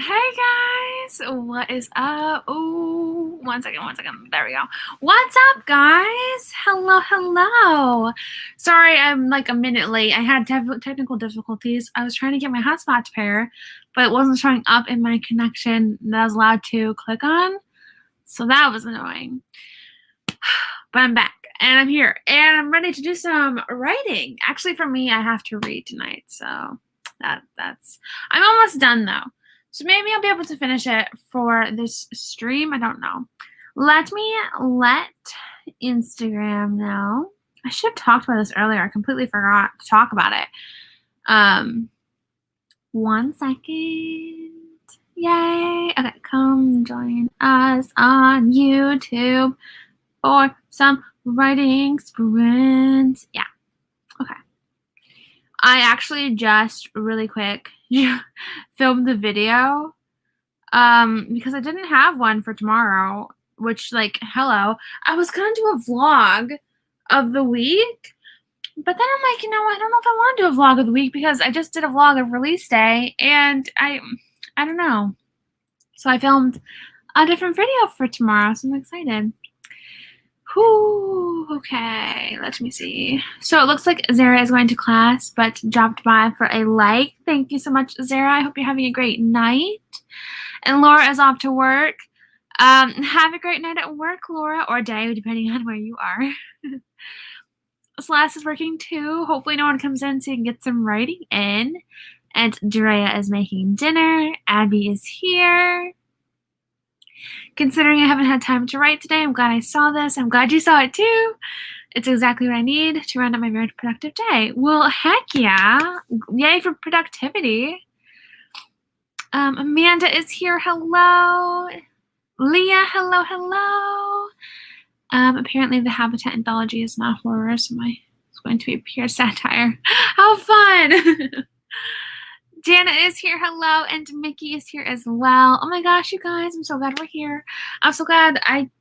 Hey guys, what is up? Oh, one second. There we go. What's up, guys? Hello. Sorry, I'm like a minute late. I had technical difficulties. I was trying to get my hotspot to pair, but it wasn't showing up in my connection that I was allowed to click on. So that was annoying. But I'm back and I'm here and I'm ready to do some writing. Actually, for me, I have to read tonight, so that's. I'm almost done though. So maybe I'll be able to finish it for this stream. I don't know. Let Instagram know. I should have talked about this earlier. I completely forgot to talk about it. 1 second. Yay. Okay, come join us on YouTube for some writing sprints. Yeah. Okay. I actually just really quick filmed the video because I didn't have one for tomorrow, which, like, hello. I was gonna do a vlog of the week, but then I'm like, you know, I don't know if I want to do a vlog of the week because I just did a vlog of release day and I don't know. So I filmed a different video for tomorrow, so I'm excited. Whew, okay, let me see. So it looks like Zara is going to class, but dropped by for a like. Thank you so much, Zara. I hope you're having a great night. And Laura is off to work. Have a great night at work, Laura, or day, depending on where you are. Celeste is working too. Hopefully no one comes in so you can get some writing in. And Drea is making dinner. Abby is here. Considering I haven't had time to write today, I'm glad I saw this. I'm glad you saw it too. It's exactly what I need to round up my very productive day. Well, heck yeah. Yay for productivity. Amanda is here. Hello. Leah, hello. Apparently the Habitat anthology is not horror, so it's going to be pure satire. How fun. Jana is here, hello, and Mickey is here as well. Oh my gosh, you guys, I'm so glad we're here. I'm so glad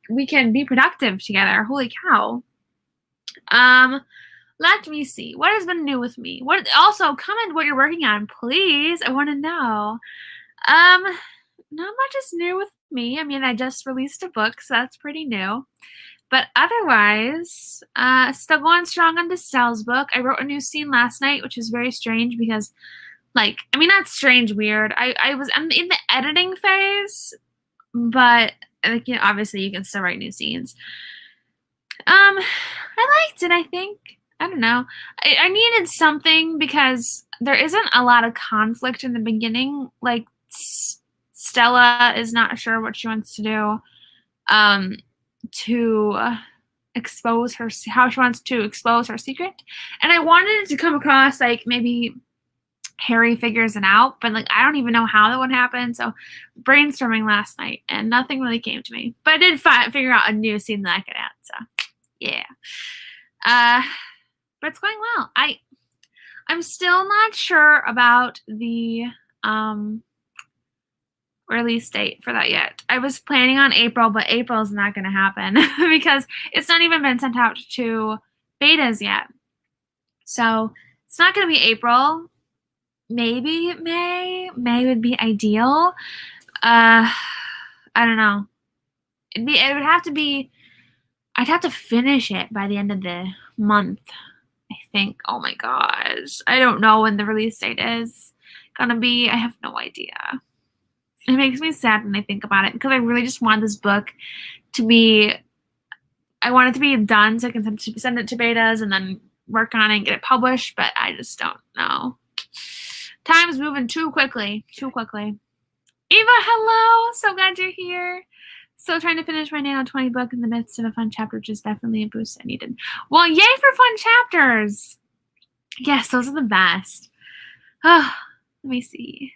we can be productive together. Holy cow. Let me see. What has been new with me? Also, comment what you're working on, please. I want to know. Not much is new with me. I mean, I just released a book, so that's pretty new. But otherwise, still going strong on the Cells book. I wrote a new scene last night, which is very strange because, like, I mean, not strange, weird. I'm in the editing phase, but, like, you know, obviously you can still write new scenes. I liked it, I think. I don't know. I needed something because there isn't a lot of conflict in the beginning. Like, Stella is not sure what she wants to do to expose how she wants to expose her secret. And I wanted it to come across like maybe Harry figures it out, but like I don't even know how that would happen. So brainstorming last night and nothing really came to me. But I did figure out a new scene that I could add. So yeah. But it's going well. I'm still not sure about the release date for that yet. I was planning on April, but April's not going to happen because it's not even been sent out to betas yet. So it's not going to be April. Maybe May. May would be ideal. I don't know. It would have to be. I'd have to finish it by the end of the month, I think. Oh my gosh. I don't know when the release date is gonna be. I have no idea. It makes me sad when I think about it because I really just want this book to be. I want it to be done so I can send it to betas and then work on it and get it published, but I just don't know. Time's moving too quickly. Eva, hello. So glad you're here. Still trying to finish my Nano 20 book in the midst of a fun chapter, which is definitely a boost I needed. Well, yay for fun chapters. Yes, those are the best. Oh, let me see.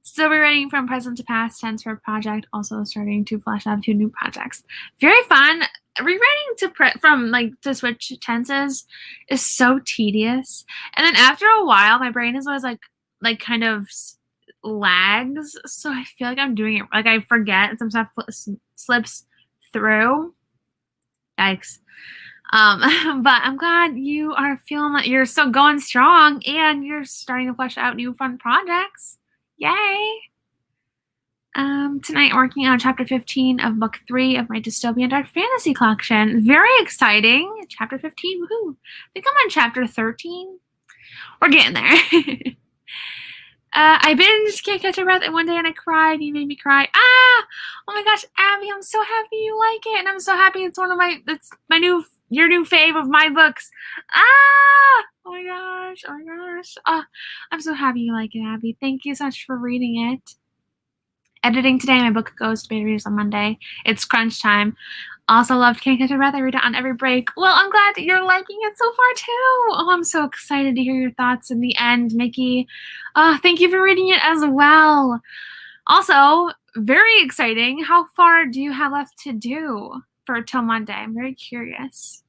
Still rewriting from present to past tense for a project. Also starting to flesh out 2 new projects. Very fun. Rewriting from to switch tenses is so tedious. And then after a while, my brain is always like kind of lags, so I feel like I'm doing it like I forget and some stuff slips through. Yikes. But I'm glad you are feeling like you're still going strong and you're starting to flesh out new fun projects. Yay. Tonight I'm working on chapter 15 of book 3 of my dystopian dark fantasy collection. Very exciting. Chapter 15, woohoo. I think I'm on chapter 13. We're getting there. I binged Can't Catch a Breath and one day and I cried. You made me cry. Ah! Oh my gosh, Abby, I'm so happy you like it. And I'm so happy it's your new fave of my books. Ah! Oh my gosh, oh my gosh. I'm so happy you like it, Abby. Thank you so much for reading it. Editing today, my book goes to beta readers on Monday. It's crunch time. Also loved Can't Catch a Breath. I read it on every break. Well, I'm glad that you're liking it so far too. Oh, I'm so excited to hear your thoughts in the end, Mickey. Thank you for reading it as well. Also, very exciting. How far do you have left to do for till Monday? I'm very curious.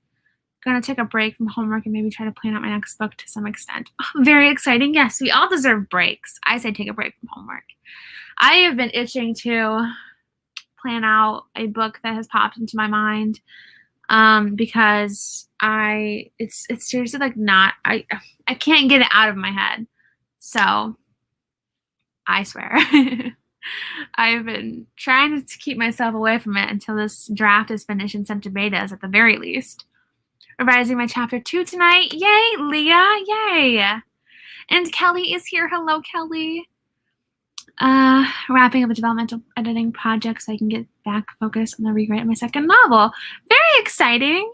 Gonna take a break from homework and maybe try to plan out my next book to some extent. Very exciting. Yes, we all deserve breaks. I say take a break from homework. I have been itching to plan out a book that has popped into my mind because it's seriously like I can't get it out of my head. So I swear I've been trying to keep myself away from it until this draft is finished and sent to betas at the very least. Revising my chapter 2 tonight. Yay, Leah. Yay. And Kelly is here. Hello, Kelly. Wrapping up a developmental editing project so I can get back focused on the rewrite of my second novel. Very exciting.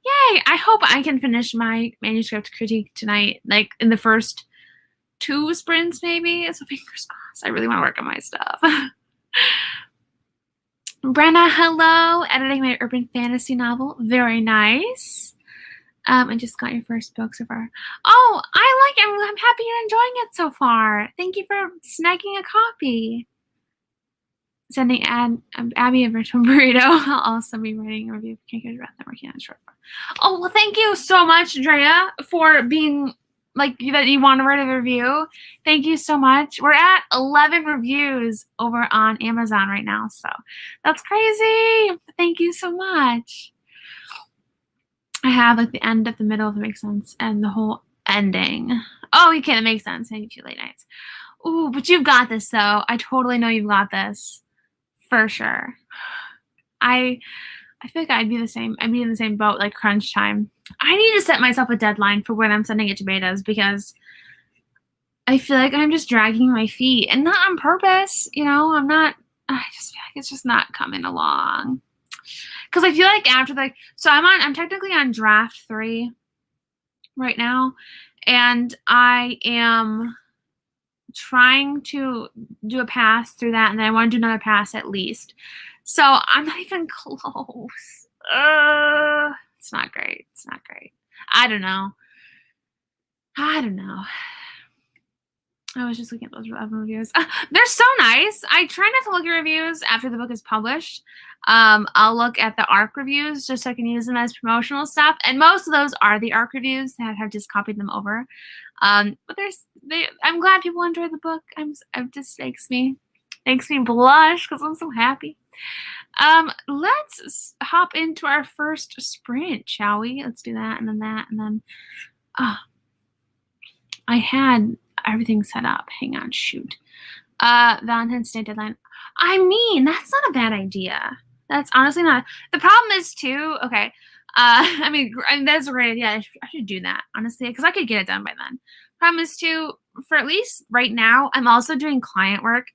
Yay. I hope I can finish my manuscript critique tonight, like in the first 2 sprints maybe. So fingers crossed. I really want to work on my stuff. Brenna, hello. Editing my urban fantasy novel. Very nice. I just got your first book so far. Oh, I like it. I'm happy you're enjoying it so far. Thank you for snagging a copy. Sending Abby a virtual burrito. I'll also be writing a review of Can't Catch a Breath. I'm working on a short form. Oh, well, thank you so much, Drea, for being like that you want to write a review. Thank you so much. We're at 11 reviews over on Amazon right now, so that's crazy. Thank you so much. I have like the end of the middle, if that makes sense, and the whole ending. Oh, you can't. It makes sense. Maybe 2 late nights. Ooh, but you've got this, though. I totally know you've got this, for sure. I feel like I'd be the same. I'd be in the same boat, like crunch time. I need to set myself a deadline for when I'm sending it to betas because I feel like I'm just dragging my feet, and not on purpose. You know, I'm not. I just feel like it's just not coming along. Because I feel like after so I'm technically on draft 3 right now, and I am trying to do a pass through that, and then I want to do another pass at least. So I'm not even close. It's not great. It's not great. I don't know. I was just looking at those reviews. They're so nice. I try not to look at reviews after the book is published. I'll look at the ARC reviews just so I can use them as promotional stuff. And most of those are the ARC reviews that have just copied them over. But I'm glad people enjoy the book. It just makes me blush because I'm so happy. Let's hop into our first sprint, shall we? Let's do that and then that and then. I had everything set up. Hang on, shoot. Valentine's Day deadline. I mean, that's not a bad idea. That's honestly not. The problem is too, okay. I mean that's a great idea. I should do that, honestly, because I could get it done by then. Problem is too, for at least right now, I'm also doing client work.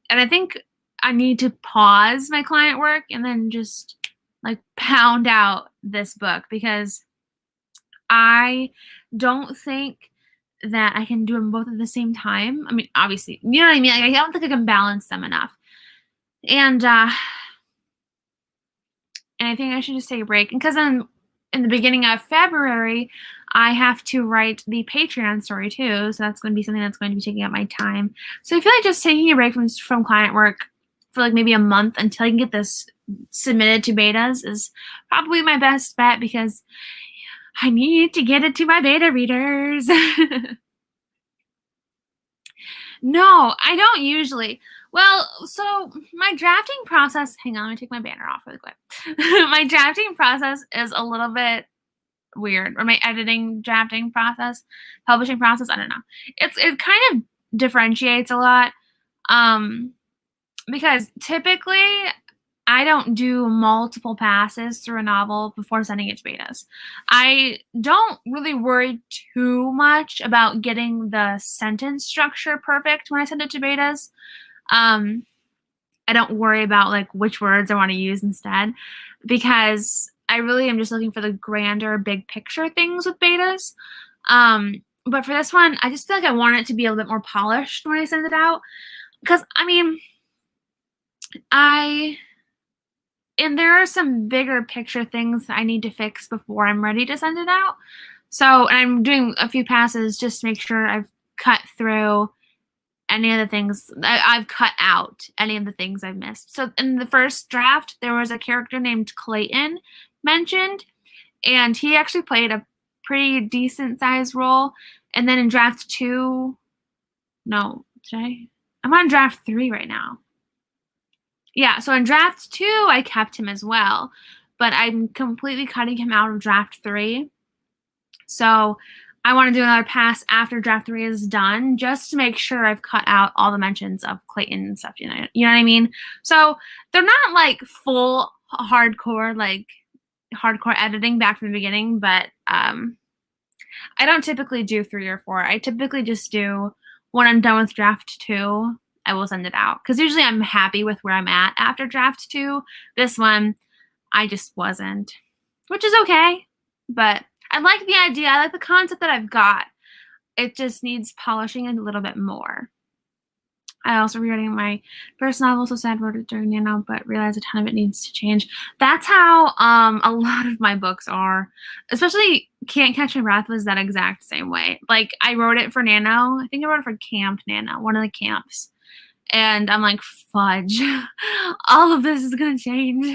And I think I need to pause my client work and then just like pound out this book because I don't think that I can do them both at the same time. I mean, obviously, you know what I mean? Like, I don't think I can balance them enough. And I think I should just take a break. And because then in the beginning of February, I have to write the Patreon story too. So that's going to be something that's going to be taking up my time. So I feel like just taking a break from client work for like maybe a month until I can get this submitted to betas is probably my best bet because I need to get it to my beta readers. No, I don't usually. Well, so my drafting process, hang on, let me take my banner off really quick. My drafting process is a little bit weird, or my editing, drafting process, publishing process, I don't know. It kind of differentiates a lot. because typically I don't do multiple passes through a novel before sending it to betas. I don't really worry too much about getting the sentence structure perfect when I send it to betas. I don't worry about like which words I want to use instead, because I really am just looking for the grander, big picture things with betas. But for this one, I just feel like I want it to be a little bit more polished when I send it out. Because, I mean, and there are some bigger picture things that I need to fix before I'm ready to send it out. So, and I'm doing a few passes just to make sure I've cut through any of the things I've cut out, any of the things I've missed. So in the first draft, there was a character named Clayton mentioned, and he actually played a pretty decent sized role. And then in draft 2, no, I'm on draft 3 right now. Yeah, so in draft 2, I kept him as well, but I'm completely cutting him out of draft 3. So I want to do another pass after draft 3 is done, just to make sure I've cut out all the mentions of Clayton and stuff, you know what I mean? So they're not like full hardcore editing back from the beginning, but I don't typically do 3 or 4. I typically just do, when I'm done with draft 2, I will send it out. Because usually I'm happy with where I'm at after draft 2. This one, I just wasn't. Which is okay. But I like the idea. I like the concept that I've got. It just needs polishing a little bit more. I also rewriting my first novel, so sad wrote it during Nano, but realized a ton of it needs to change. That's how a lot of my books are. Especially Can't Catch My Breath was that exact same way. Like, I wrote it for Nano. I think I wrote it for Camp Nano, one of the camps. And I'm like, fudge. All of this is going to change.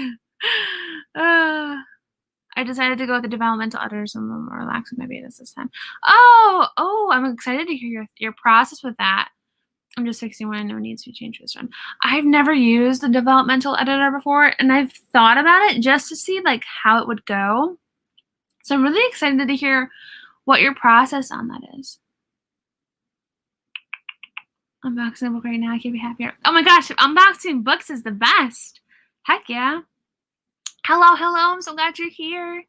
I decided to go with the developmental editors and more relax with my betas this time. Oh, I'm excited to hear your process with that. I'm just fixing what I know needs to be changed this one. I've never used the developmental editor before, and I've thought about it just to see like how it would go. So I'm really excited to hear what your process on that is. Unboxing a book right now, I can't be happier. Oh my gosh, unboxing books is the best. Heck yeah. Hello, I'm so glad you're here.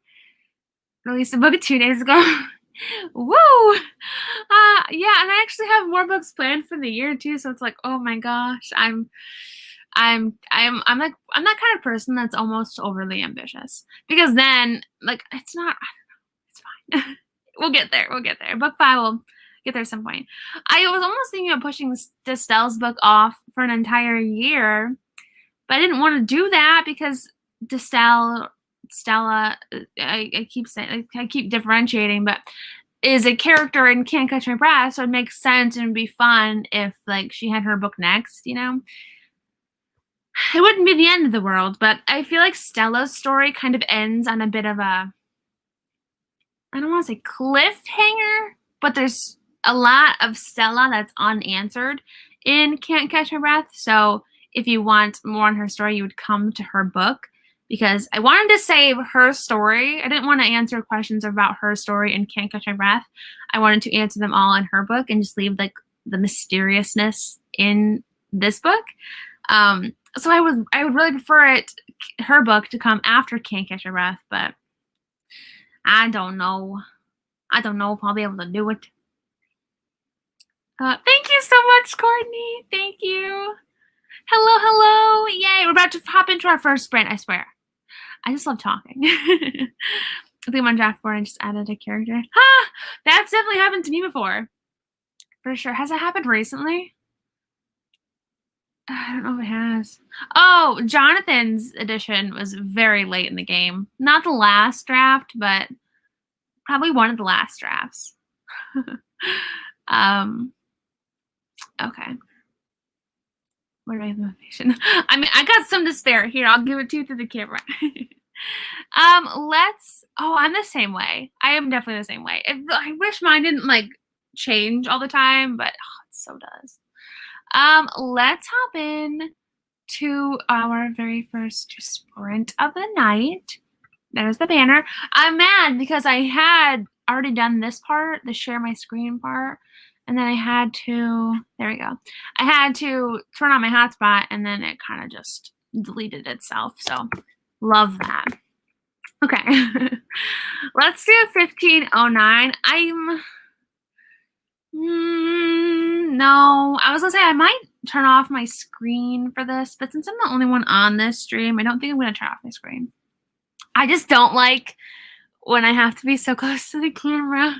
Released a book 2 days ago. Woo! Yeah, and I actually have more books planned for the year too, so it's like, oh my gosh, I'm that kind of person that's almost overly ambitious. Because then, like, it's not, I don't know, it's fine. We'll get there. Book 5 will get there at some point. I was almost thinking of pushing Destelle's book off for an entire year, but I didn't want to do that because Stella, I keep differentiating, but is a character in Can't Catch My Breath, so it makes sense and would be fun if like she had her book next, you know? It wouldn't be the end of the world, but I feel like Stella's story kind of ends on a bit of a, I don't want to say cliffhanger, but there's a lot of Stella that's unanswered in Can't Catch My Breath, so if you want more on her story, you would come to her book, because I wanted to save her story. I didn't want to answer questions about her story in Can't Catch My Breath. I wanted to answer them all in her book and just leave like the mysteriousness in this book. So I would really prefer her book to come after Can't Catch My Breath, but I don't know. I don't know if I'll be able to do it. Thank you so much, Courtney. Thank you. Hello. Yay, we're about to hop into our first sprint, I swear. I just love talking. I think I'm on draft 4 and just added a character. That's definitely happened to me before. For sure. Has that happened recently? I don't know if it has. Oh, Jonathan's edition was very late in the game. Not the last draft, but probably one of the last drafts. Okay. Where do I have the motivation? I mean, I got some to spare. Here, I'll give it to you through the camera. I'm the same way. I am definitely the same way. I wish mine didn't like change all the time, but it so does. Let's hop in to our very first sprint of the night. There's the banner. I'm mad because I had already done this part, the share my screen part, And then I had to, there we go. I had to turn on my hotspot and then it kind of just deleted itself. So love that. Okay. Let's do 1509. No, I was gonna say I might turn off my screen for this, but since I'm the only one on this stream, I don't think I'm gonna turn off my screen. I just don't like when I have to be so close to the camera.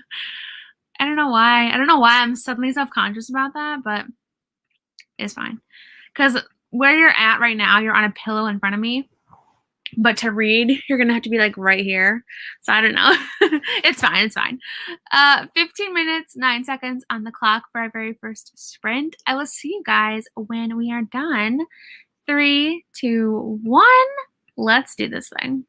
I don't know why. I don't know why I'm suddenly self-conscious about that, but it's fine. Because where you're at right now, you're on a pillow in front of me. But to read, you're going to have to be like right here. So I don't know. It's fine. It's fine. 15 minutes, 9 seconds on the clock for our very first sprint. I will see you guys when we are done. 3, 2, 1. Let's do this thing.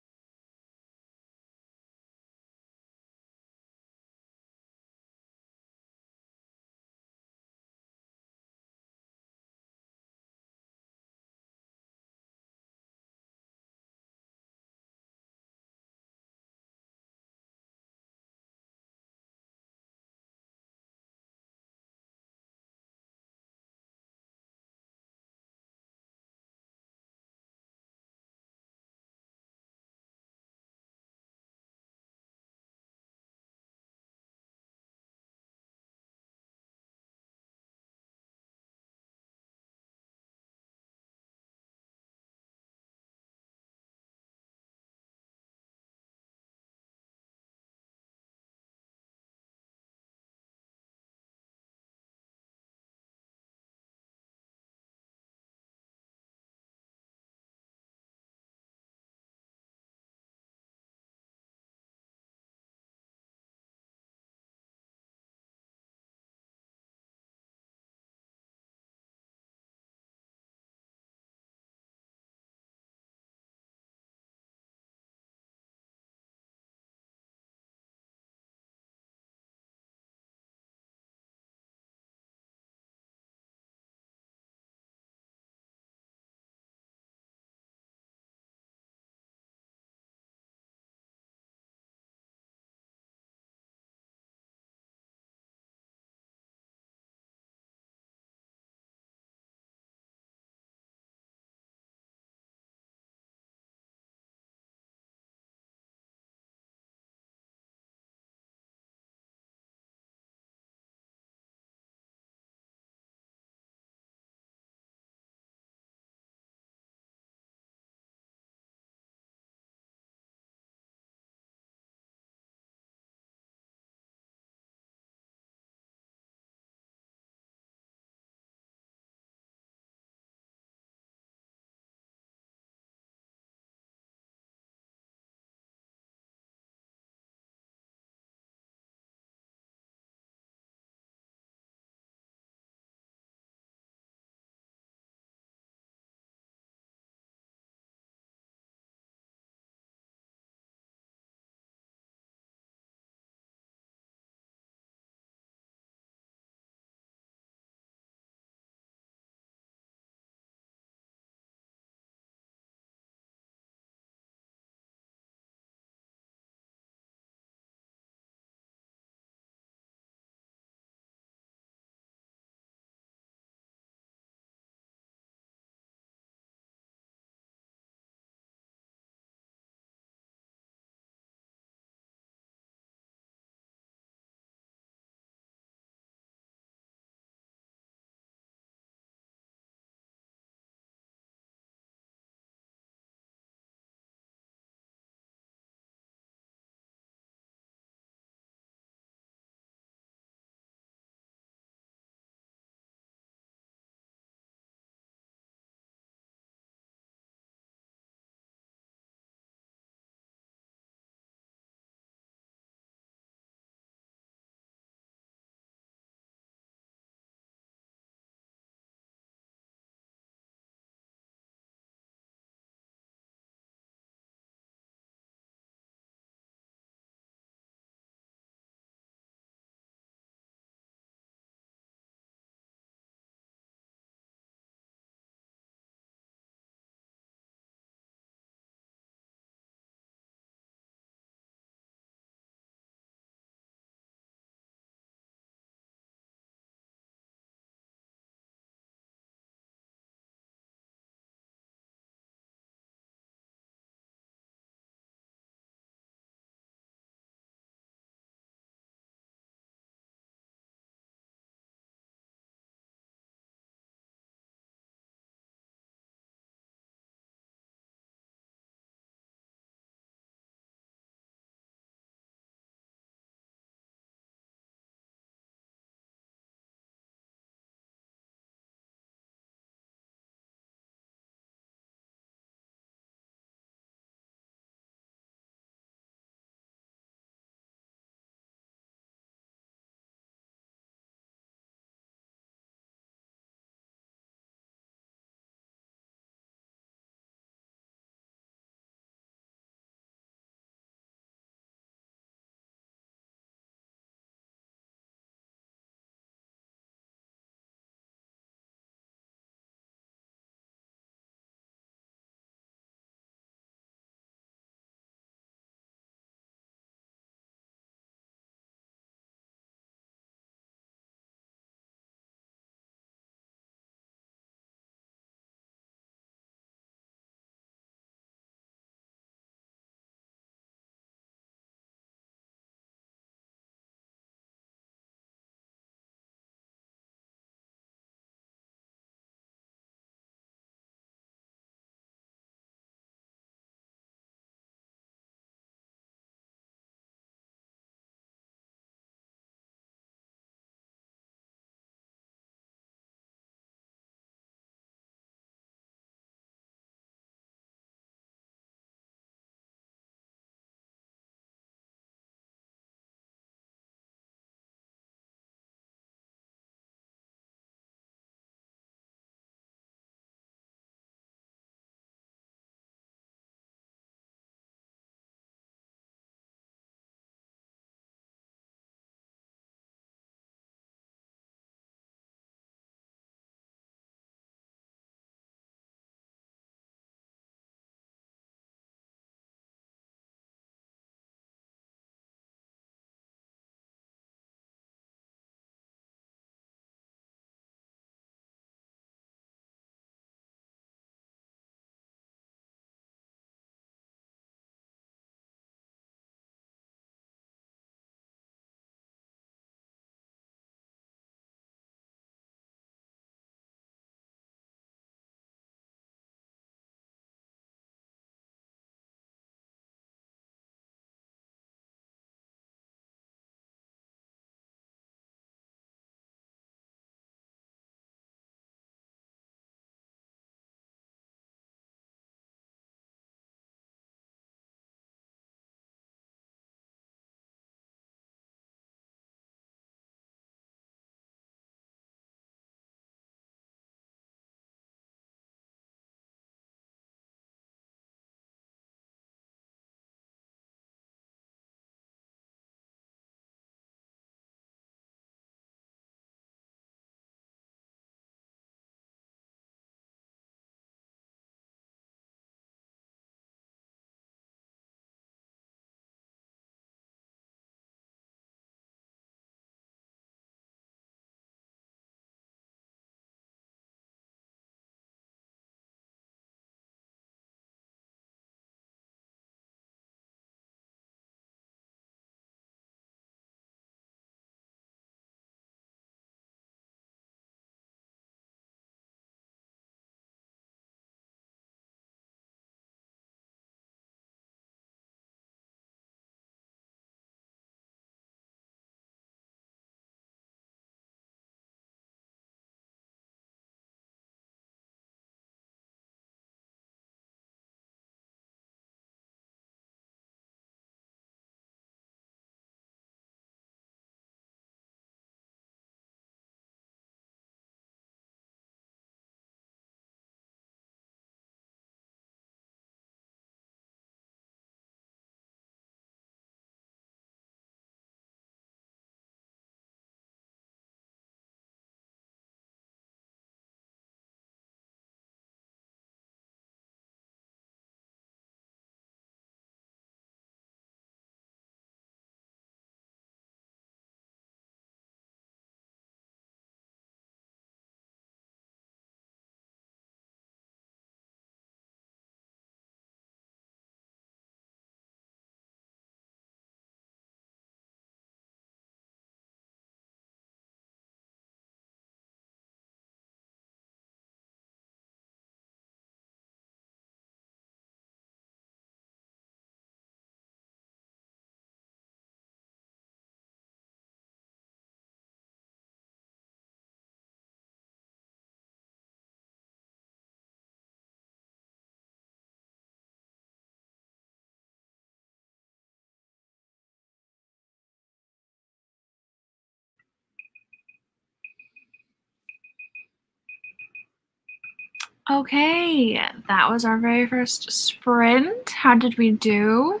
Okay, that was our very first sprint. How did we do?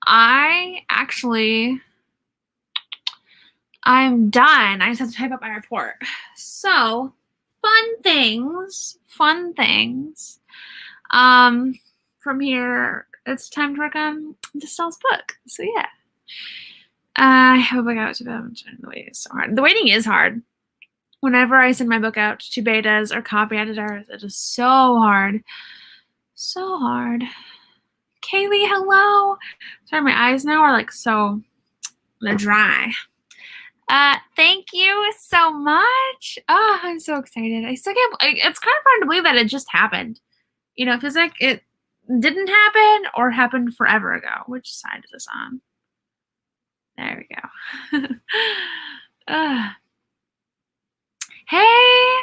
I'm done. I just have to type up my report. So, fun things. From here, it's time to work on Stell's book. So yeah. I have a book out to them. The waiting is so hard. The waiting is hard. Whenever I send my book out to betas or copy editors, it is so hard. So hard. Kaylee, hello. Sorry, my eyes now are like they're dry. Thank you so much. Oh, I'm so excited. I still can't. It's kind of hard to believe that it just happened. You know, it feels like it didn't happen or happened forever ago. Which side is this on? There we go. Hey.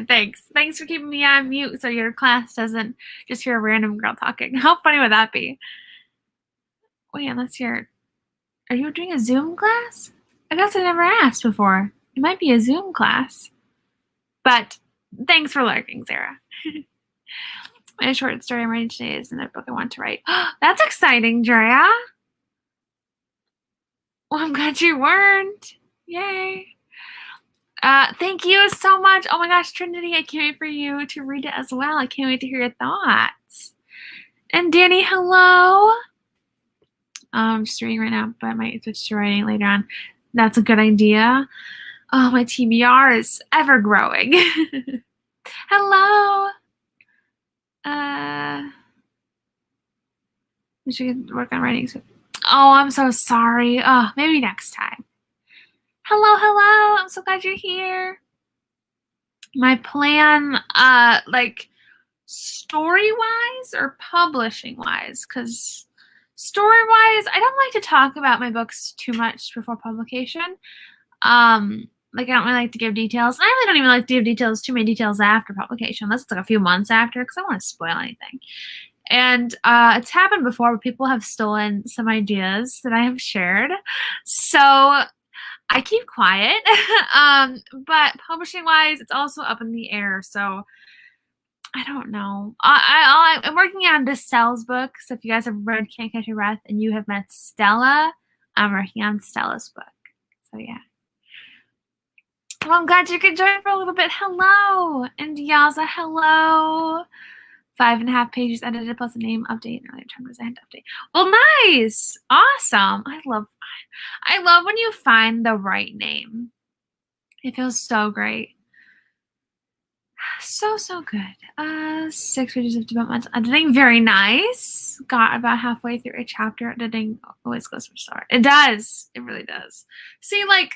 Thanks for keeping me on mute so your class doesn't just hear a random girl talking. How funny would that be? Wait, unless are you doing a Zoom class? I guess I never asked before. It might be a Zoom class. But thanks for lurking, Sarah. My short story I'm writing today is another book I want to write. That's exciting, Drea. Well, I'm glad you weren't. Yay. Thank you so much. Oh my gosh, Trinity, I can't wait for you to read it as well. I can't wait to hear your thoughts. And Danny, hello. I'm just reading right now, but I might switch to writing later on. That's a good idea. Oh, my TBR is ever growing. Hello. We should work on writing soon. Oh, I'm so sorry. Oh, maybe next time. Hello. I'm so glad you're here. My plan, like story-wise or publishing-wise, because story-wise, I don't like to talk about my books too much before publication. Like I don't really like to give details. And I really don't even like to give details, too many details after publication, unless it's like a few months after, because I don't want to spoil anything. And it's happened before where people have stolen some ideas that I have shared. So I keep quiet. But publishing-wise, it's also up in the air. So I don't know. I'm working on Stell's book. So if you guys have read Can't Catch Your Breath and you have met Stella, I'm working on Stella's book. So yeah. Well, I'm glad you could join for a little bit. Hello. And Yaza, hello. 5.5 pages edited plus a name update and earlier time design update. Well, nice. Awesome. I love when you find the right name. It feels so great. So good. 6 pages of developmental editing. Very nice. Got about halfway through a chapter. Editing always goes much slower. It does. It really does. See, like,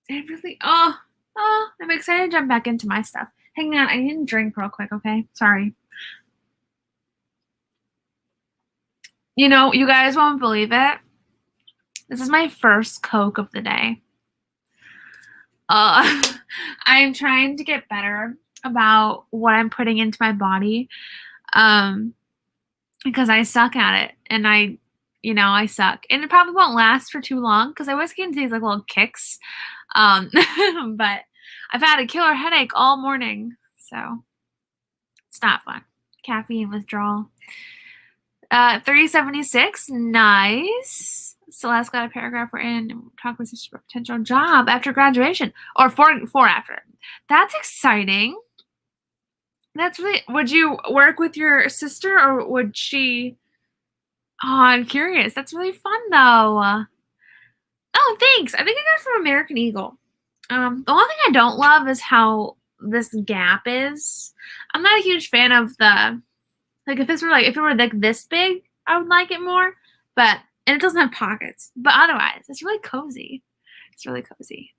it really, I'm excited to jump back into my stuff. Hang on, I need to drink real quick, okay? Sorry. You know, you guys won't believe it. This is my first Coke of the day. I'm trying to get better about what I'm putting into my body because I suck at it. And I suck. And it probably won't last for too long because I always get into these like little kicks. But I've had a killer headache all morning. So it's not fun. Caffeine withdrawal. 376, nice. Celeste got a paragraph we're in and talk with sister about potential job after graduation or for after. That's exciting. That's really, would you work with your sister or would she? Oh, I'm curious. That's really fun though. Oh, thanks. I think I got it from American Eagle. The only thing I don't love is how this gap is. I'm not a huge fan of the, like if it were like this big, I would like it more. But and it doesn't have pockets. But otherwise, it's really cozy. It's really cozy.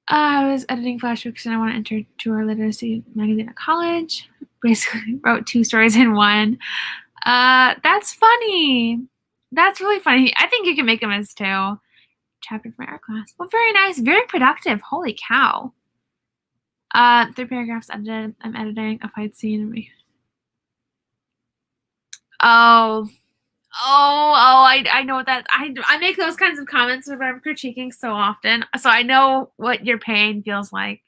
I was editing flashbooks and I want to enter tour literacy magazine at college. Basically wrote 2 stories in one. That's funny. That's really funny. I think you can make them as 2. Chapter from our class. Well, very nice. Very productive. Holy cow. 3 paragraphs edited. I'm editing a fight scene. I know what that. I make those kinds of comments when I'm critiquing so often, so I know what your pain feels like.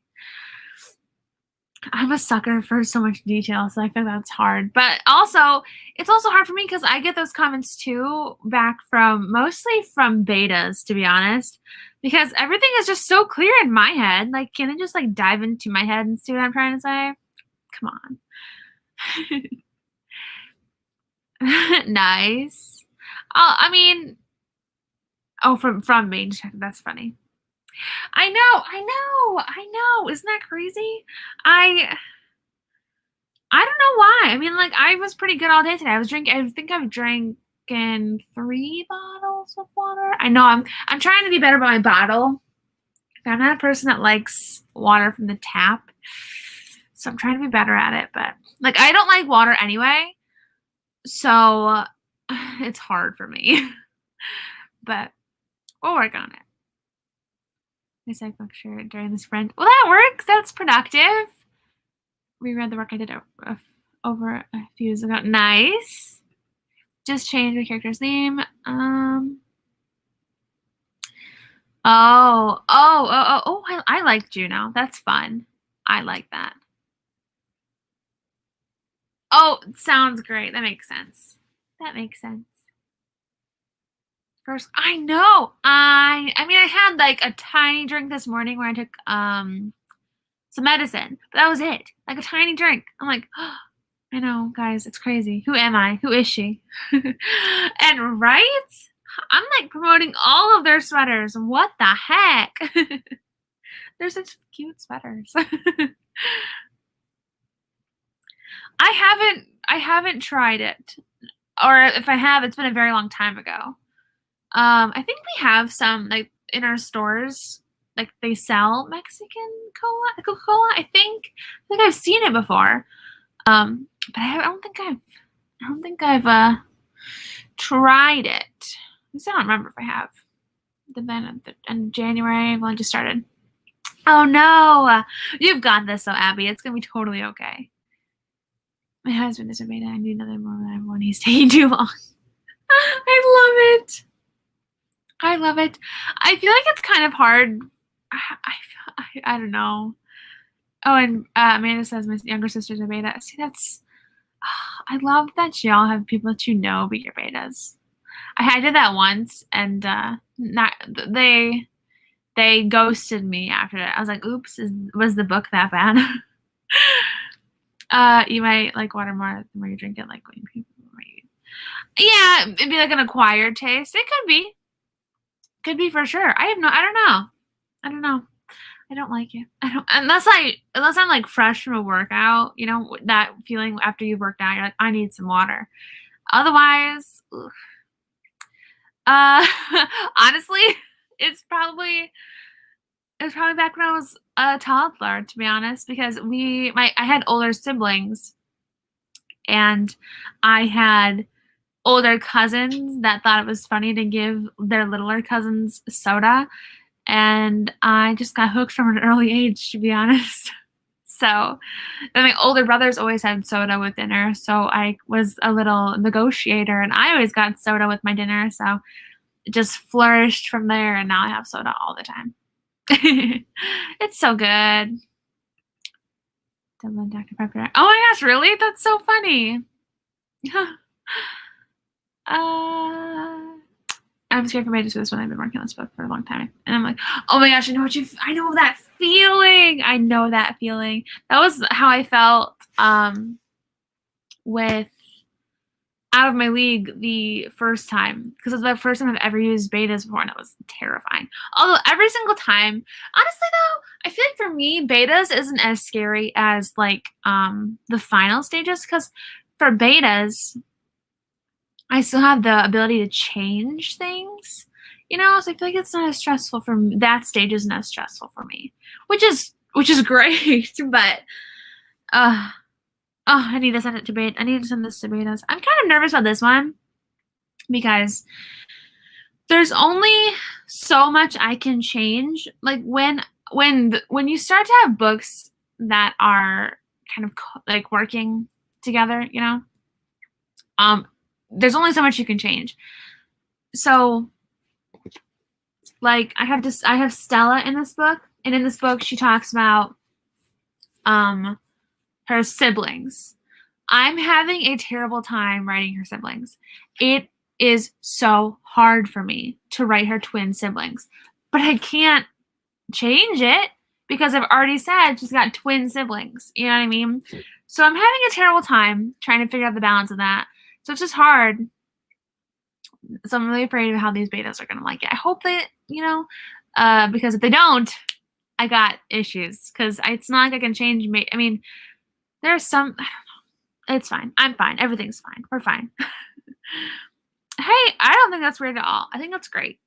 I'm a sucker for so much detail, so I think that's hard. But also, it's also hard for me because I get those comments too back from mostly from betas, to be honest, because everything is just so clear in my head. Like, can they just like dive into my head and see what I'm trying to say? Come on. Nice. I mean, oh, from me. That's funny. I know. Isn't that crazy? I don't know why. I mean, like, I was pretty good all day today. I think I've drank 3 bottles of water. I know I'm trying to be better about my bottle. I'm not a person that likes water from the tap. So I'm trying to be better at it, but like I don't like water anyway. So it's hard for me. But we'll work on it. Nice lecture during the sprint. Well, that works. That's productive. Reread the work I did over a few years ago. Nice. Just change the character's name. I like Juno. That's fun. I like that. Oh, sounds great. That makes sense. First, I know. I mean, I had like a tiny drink this morning where I took some medicine, but that was it. Like a tiny drink. I'm like, oh, I know, guys, it's crazy. Who am I? Who is she? And right? I'm like promoting all of their sweaters. What the heck? They're such cute sweaters. I haven't tried it. Or if I have, it's been a very long time ago. I think we have some like in our stores, like they sell Mexican Coca-Cola. I think I've seen it before. But I don't think I've tried it. I don't remember if I have. Then in January, I've only just started. Oh no, you've got this, though, Abby. It's gonna be totally okay. My husband is a beta. I need another more than everyone. He's taking too long. I love it. I feel like it's kind of hard. I don't know. Oh, and Amanda says my younger sister's a beta. See, that's. I love that y'all have people that you know be your betas. I did that once, and they ghosted me after that. I was like, "Oops, was the book that bad?" You might like water more the more you drink it. Like when people, yeah, it'd be like an acquired taste. It could be for sure. I don't know. I don't like it. Unless I'm like fresh from a workout, you know, that feeling after you've worked out, you're like, I need some water. Otherwise, honestly, it's probably back when I was a toddler, to be honest, because I had older siblings, and I had older cousins that thought it was funny to give their littler cousins soda. And I just got hooked from an early age, to be honest. So, then my older brothers always had soda with dinner. So I was a little negotiator, and I always got soda with my dinner. So it just flourished from there, and now I have soda all the time. It's so good. Dr. Pepper. Oh my gosh, really? That's so funny. I'm scared for my this one. I've been working on this book for a long time. And I'm like, oh my gosh, I know that feeling. That was how I felt with Out of My League the first time. Because it was the first time I've ever used betas before, and it was terrifying. Although every single time, honestly though, I feel like for me, betas isn't as scary as like the final stages. Because for betas, I still have the ability to change things, you know, so I feel like it's not as stressful for me. That stage isn't as stressful for me, which is great, but, I need to send it to beta. I need to send this to betas. I'm kind of nervous about this one because there's only so much I can change. Like when you start to have books that are kind of like working together, you know, there's only so much you can change. So, like, I have Stella in this book, and in this book, she talks about, her siblings. I'm having a terrible time writing her siblings. It is so hard for me to write her twin siblings, but I can't change it because I've already said she's got twin siblings. You know what I mean? So I'm having a terrible time trying to figure out the balance of that. So it's just hard. So I'm really afraid of how these betas are going to like it. I hope that, because if they don't, I got issues because it's not like I can change. I mean, there's some, I don't know. It's fine. I'm fine. Everything's fine. We're fine. Hey, I don't think that's weird at all. I think that's great.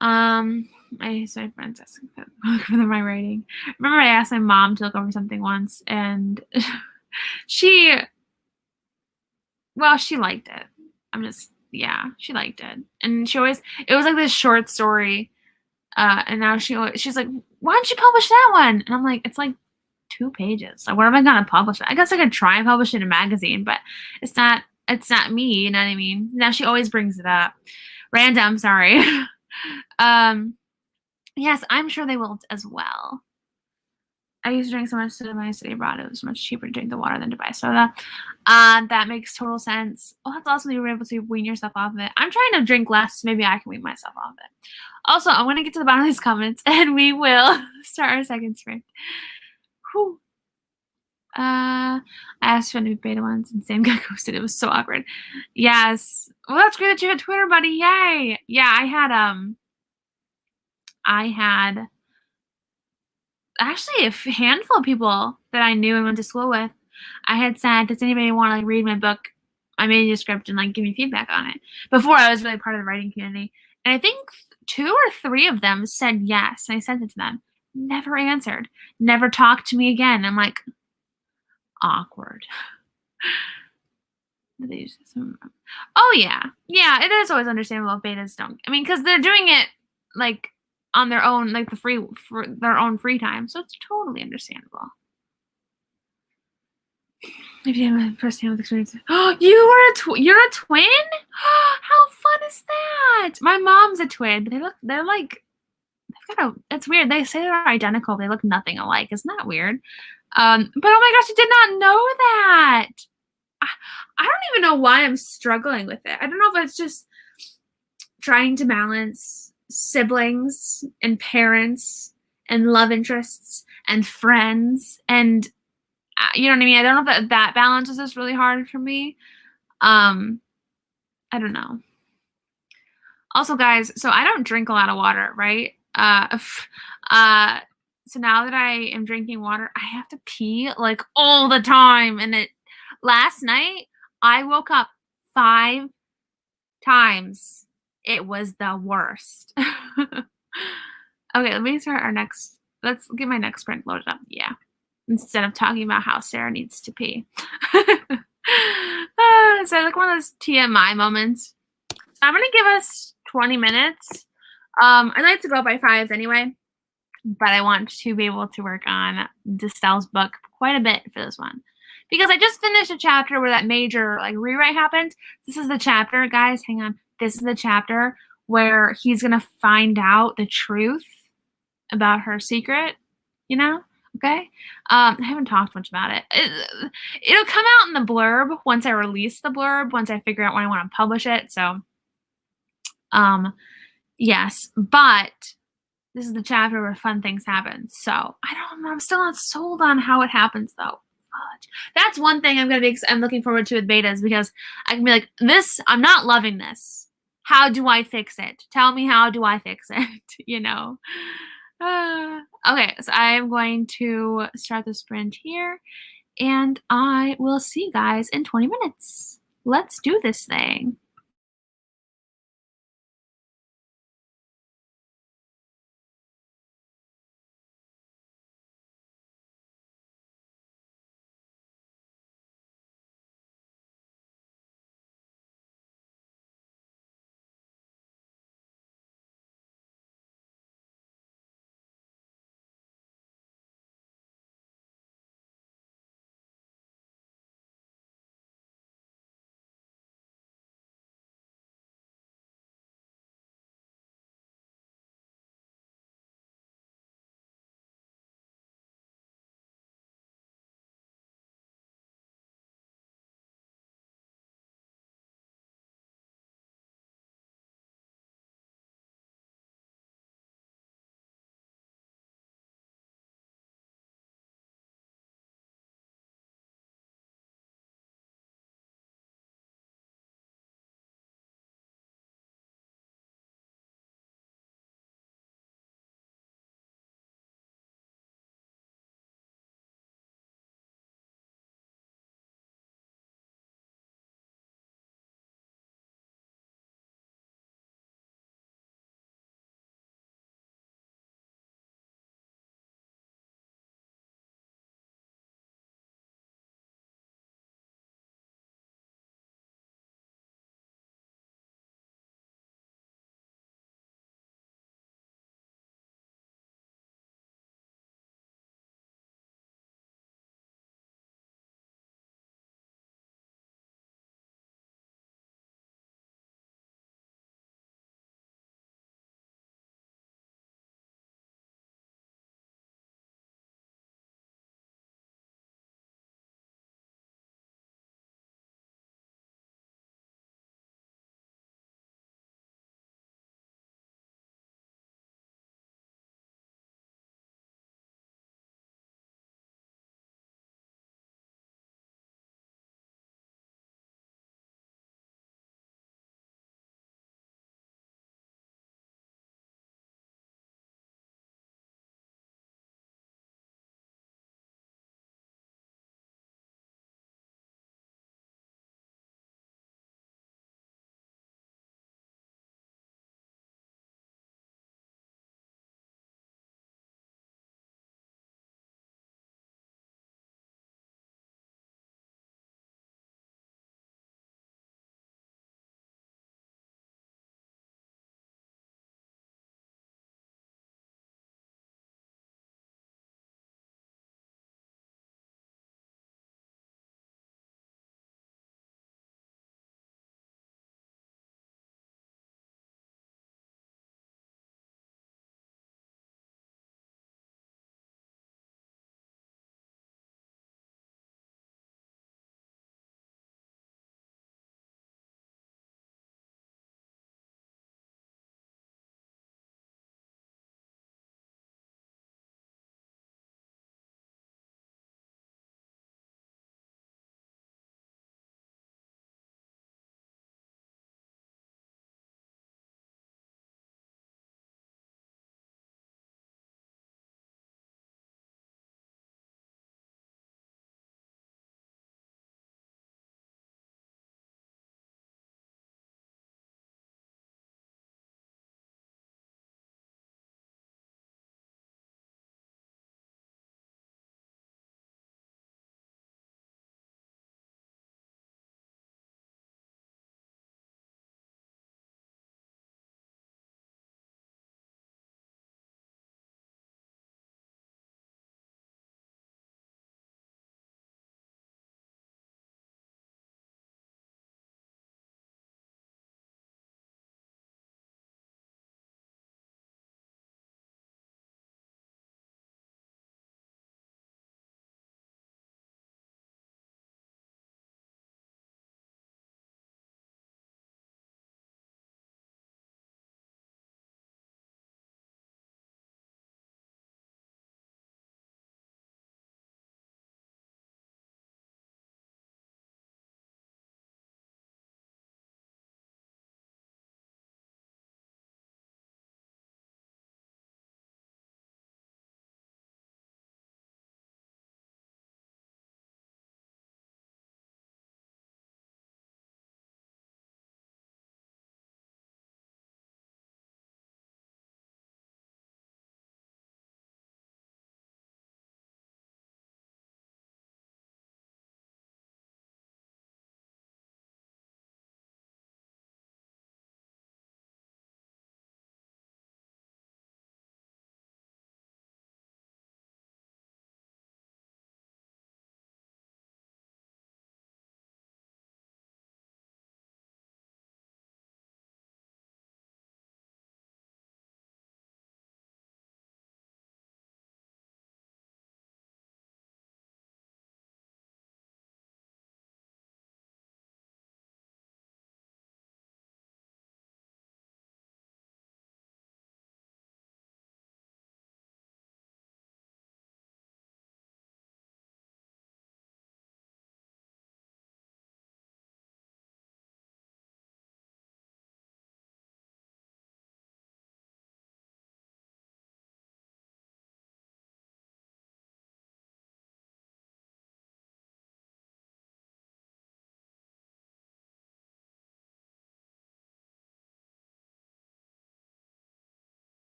My friends asking for my writing. Remember I asked my mom to look over something once and she liked it. She liked it. And it was like this short story. And now she's like, why don't you publish that one? And I'm like, it's like 2 pages. Like, where am I gonna publish it? I guess I could try and publish it in a magazine, but it's not me, you know what I mean? Now she always brings it up. Random, sorry. Yes, I'm sure they will as well. I used to drink so much soda when I studied abroad. It was much cheaper to drink the water than to buy soda. That makes total sense. Well, that's awesome that you were able to wean yourself off of it. I'm trying to drink less. So maybe I can wean myself off of it. Also, I'm going to get to the bottom of these comments, and we will start our second sprint. Whew. I asked for new beta ones, and Sam got ghosted. It was so awkward. Yes. Well, that's great that you have a Twitter, buddy. Yay. Yeah, I had actually a handful of people that I knew and went to school with. I had said, does anybody want to like read my book, my manuscript, and like give me feedback on it before I was really part of the writing community. And I think 2 or 3 of them said yes. And I sent it to them. Never answered. Never talked to me again. I'm like, awkward. Oh yeah. Yeah, it is always understandable if betas don't. I mean, because they're doing it like on their own, like for their own free time. So it's totally understandable. If you have a first-hand experience. Oh, you're a twin? How fun is that? My mom's a twin, but it's weird. They say they're identical. They look nothing alike. Isn't that weird? But oh my gosh, I did not know that. I don't even know why I'm struggling with it. I don't know if it's just trying to balance siblings and parents and love interests and friends and you know what I mean? I don't know if that balance is just really hard for me. I don't know. Also, guys, so I don't drink a lot of water, right? So now that I am drinking water, I have to pee like all the time. And last night I woke up 5 times. It was the worst. Okay, let me start let's get my next sprint loaded up. Yeah. Instead of talking about how Sarah needs to pee. So like one of those TMI moments. I'm going to give us 20 minutes. I'd like to go by 5 anyway, but I want to be able to work on Distel's book quite a bit for this one. Because I just finished a chapter where that major like rewrite happened. This is the chapter, guys, hang on. This is the chapter where he's going to find out the truth about her secret, you know? Okay. I haven't talked much about it. It'll come out in the blurb once I release the blurb, once I figure out when I want to publish it. So, yes, but this is the chapter where fun things happen. So I don't know. I'm still not sold on how it happens though. That's one thing I'm looking forward to with betas because I can be like, I'm not loving this. How do I fix it? Tell me, how do I fix it? You know? Okay, so I am going to start the sprint here, and I will see you guys in 20 minutes. Let's do this thing.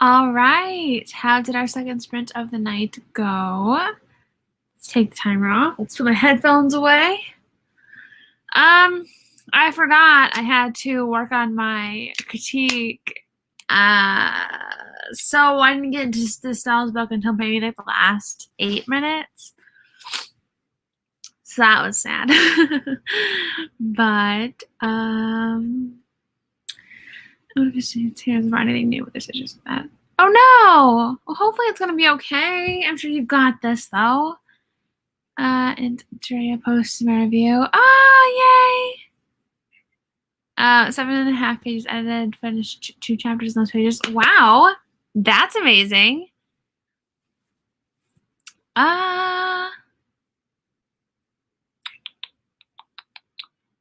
All right. How did our second sprint of the night go? Let's take the timer off. Let's put my headphones away. I forgot I had to work on my critique. So I didn't get into the Styles book until maybe like the last 8 minutes. So that was sad. But what if it's anything new with this? It's just that. Oh no! Well, hopefully it's gonna be okay. I'm sure you've got this though. And Drea posts my review. Oh, yay! 7.5 pages edited, finished 2 chapters in those pages. Wow, that's amazing.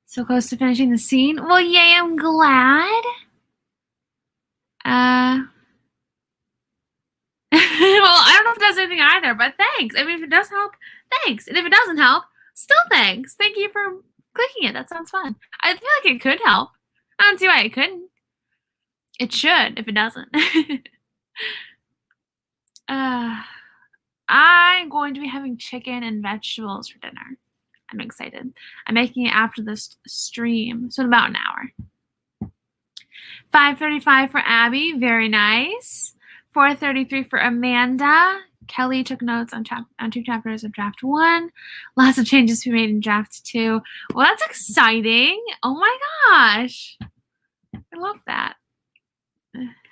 So close to finishing the scene. Well, yay, I'm glad. Well, I don't know if it does anything either, but thanks. I mean, if it does help, thanks. And if it doesn't help, still thanks. Thank you for clicking it. That sounds fun. I feel like it could help. I don't see why it couldn't. It should if it doesn't. I'm going to be having chicken and vegetables for dinner. I'm excited. I'm making it after this stream, so in about an hour. 5:35 for Abby. Very nice. 4:33 for Amanda. Kelly took notes on 2 chapters of draft 1. Lots of changes to be made in draft 2. Well, that's exciting. Oh my gosh. I love that.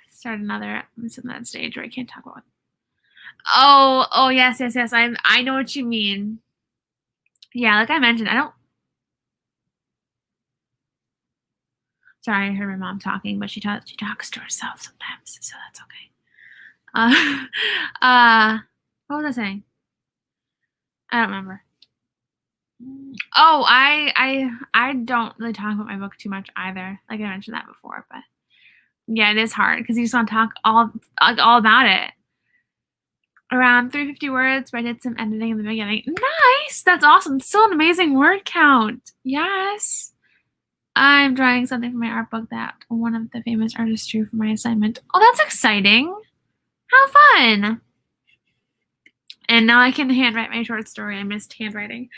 Start another. I'm sitting at that stage where I can't talk about it. Oh, yes. I know what you mean. Yeah, like I mentioned, I don't. Sorry, I heard my mom talking, but she talks to herself sometimes, so that's okay. What was I saying? I don't remember. Oh, I don't really talk about my book too much either. Like I mentioned that before, but yeah, it is hard because you just want to talk all about it. Around 350 words, but I did some editing in the beginning. Nice! That's awesome. Still an amazing word count. Yes. I'm drawing something from my art book that one of the famous artists drew for my assignment. Oh, that's exciting. How fun. And now I can handwrite my short story. I missed handwriting.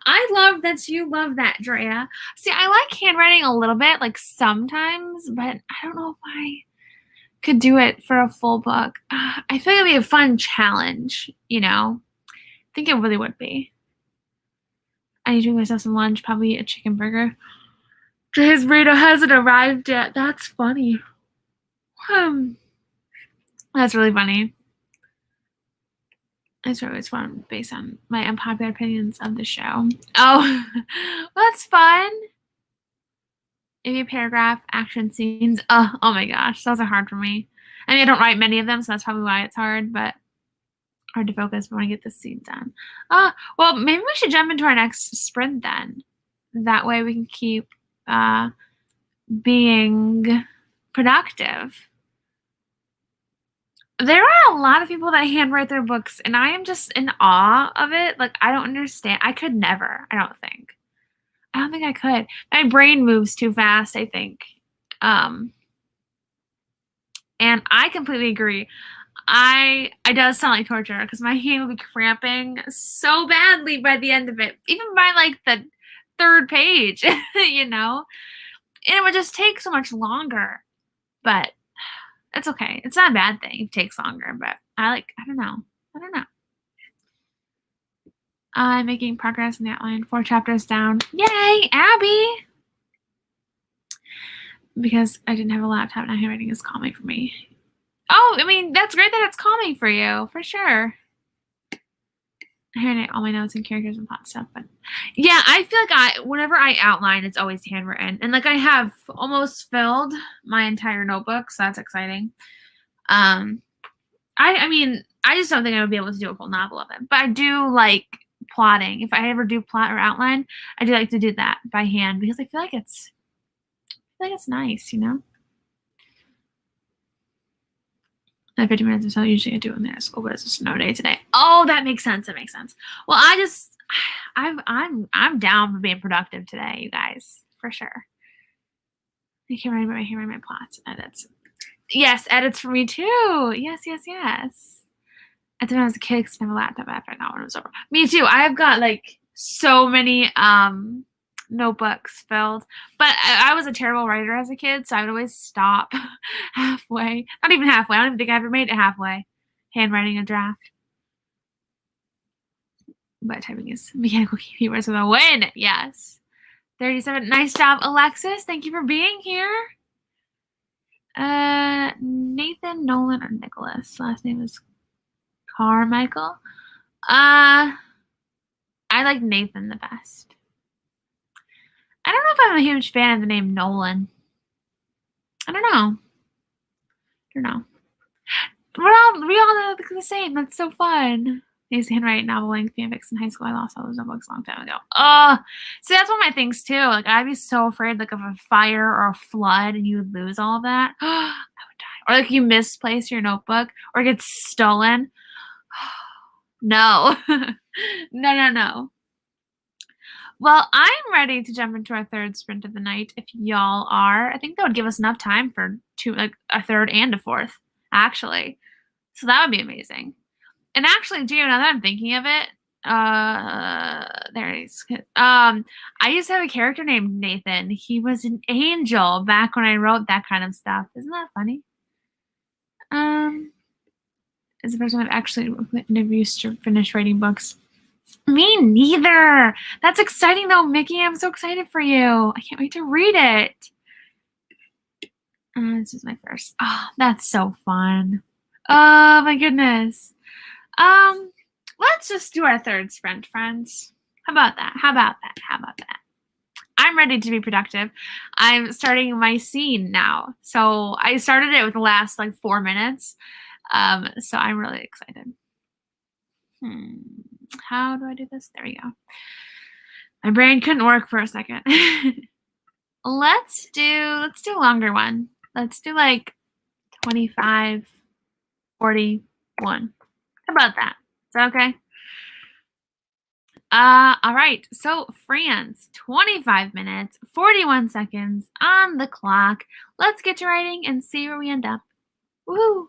I love that you love that, Drea. See, I like handwriting a little bit, like sometimes, but I don't know if I could do it for a full book. I feel like it'd be a fun challenge, you know? I think it really would be. I need to make myself some lunch, probably a chicken burger. Dre's burrito hasn't arrived yet. That's funny. That's really funny. It's always fun based on my unpopular opinions of the show. Oh, well, that's fun. Maybe a paragraph, action scenes. Oh my gosh, those are hard for me. I mean, I don't write many of them, so that's probably why it's hard, but hard to focus when I get this scene done. Well, maybe we should jump into our next sprint then. That way we can keep being productive. There are a lot of people that handwrite their books, and I am just in awe of it. Like, I don't understand. I could never, I don't think I could. My brain moves too fast, I think. And I completely agree. It does sound like torture because my hand will be cramping so badly by the end of it, even by like the 3rd page, you know? And it would just take so much longer. But it's okay. It's not a bad thing. It takes longer, but I don't know. I'm making progress in the outline. 4 chapters down. Yay, Abby! Because I didn't have a laptop, now handwriting is calming for me. Oh, I mean, that's great that it's calming for you, for sure. I handwrite all my notes and characters and plot stuff, but yeah, I feel like whenever I outline, it's always handwritten. And like I have almost filled my entire notebook, so that's exciting. I mean, I just don't think I would be able to do a full novel of it, but I do like plotting. If I ever do plot or outline, I do like to do that by hand because I feel like it's nice, you know? 50 minutes or so, usually I do in there at school, but it's a snow day today. Oh, that makes sense. Well, I'm down for being productive today, you guys, for sure. I can't remember my plots and edits. Yes, edits for me too. Yes, yes, yes. I think when I was a kid, because I have a laptop after that one was over. Me too. I've got like so many notebooks filled. But I was a terrible writer as a kid, so I would always stop halfway. Not even halfway. I don't even think I ever made it halfway. Handwriting a draft. But typing is mechanical keywords with a win. Yes. 37. Nice job, Alexis. Thank you for being here. Nathan, Nolan, or Nicholas. Last name is Carmichael. I like Nathan the best. I don't know if I'm a huge fan of the name Nolan. I don't know. We all look the same. That's so fun. I used to handwrite novel length fanfics in high school. I lost all those notebooks a long time ago. See, that's one of my things too. Like, I'd be so afraid, like, of a fire or a flood, and you would lose all of that. I would die. Or like you misplace your notebook, or it gets stolen. No, no. Well, I'm ready to jump into our third sprint of the night. If y'all are, I think that would give us enough time for like a third and a fourth, actually. So that would be amazing. And actually, Gio, now that I'm thinking of it, there it is. I used to have a character named Nathan. He was an angel back when I wrote that kind of stuff. Isn't that funny? Is the first one I've actually never used to finish writing books. Me neither. That's exciting though, Mickey. I'm so excited for you. I can't wait to read it. This is my first. Oh, that's so fun. Oh my goodness. Let's just do our third sprint, friends. How about that? I'm ready to be productive. I'm starting my scene now. So I started it with the last like 4 minutes. So I'm really excited. How do I do this? There we go. My brain couldn't work for a second. Let's do a longer one. Let's do like 25, 41. How about that? Is that okay? All right. So, France, 25 minutes, 41 seconds on the clock. Let's get to writing and see where we end up. Woohoo!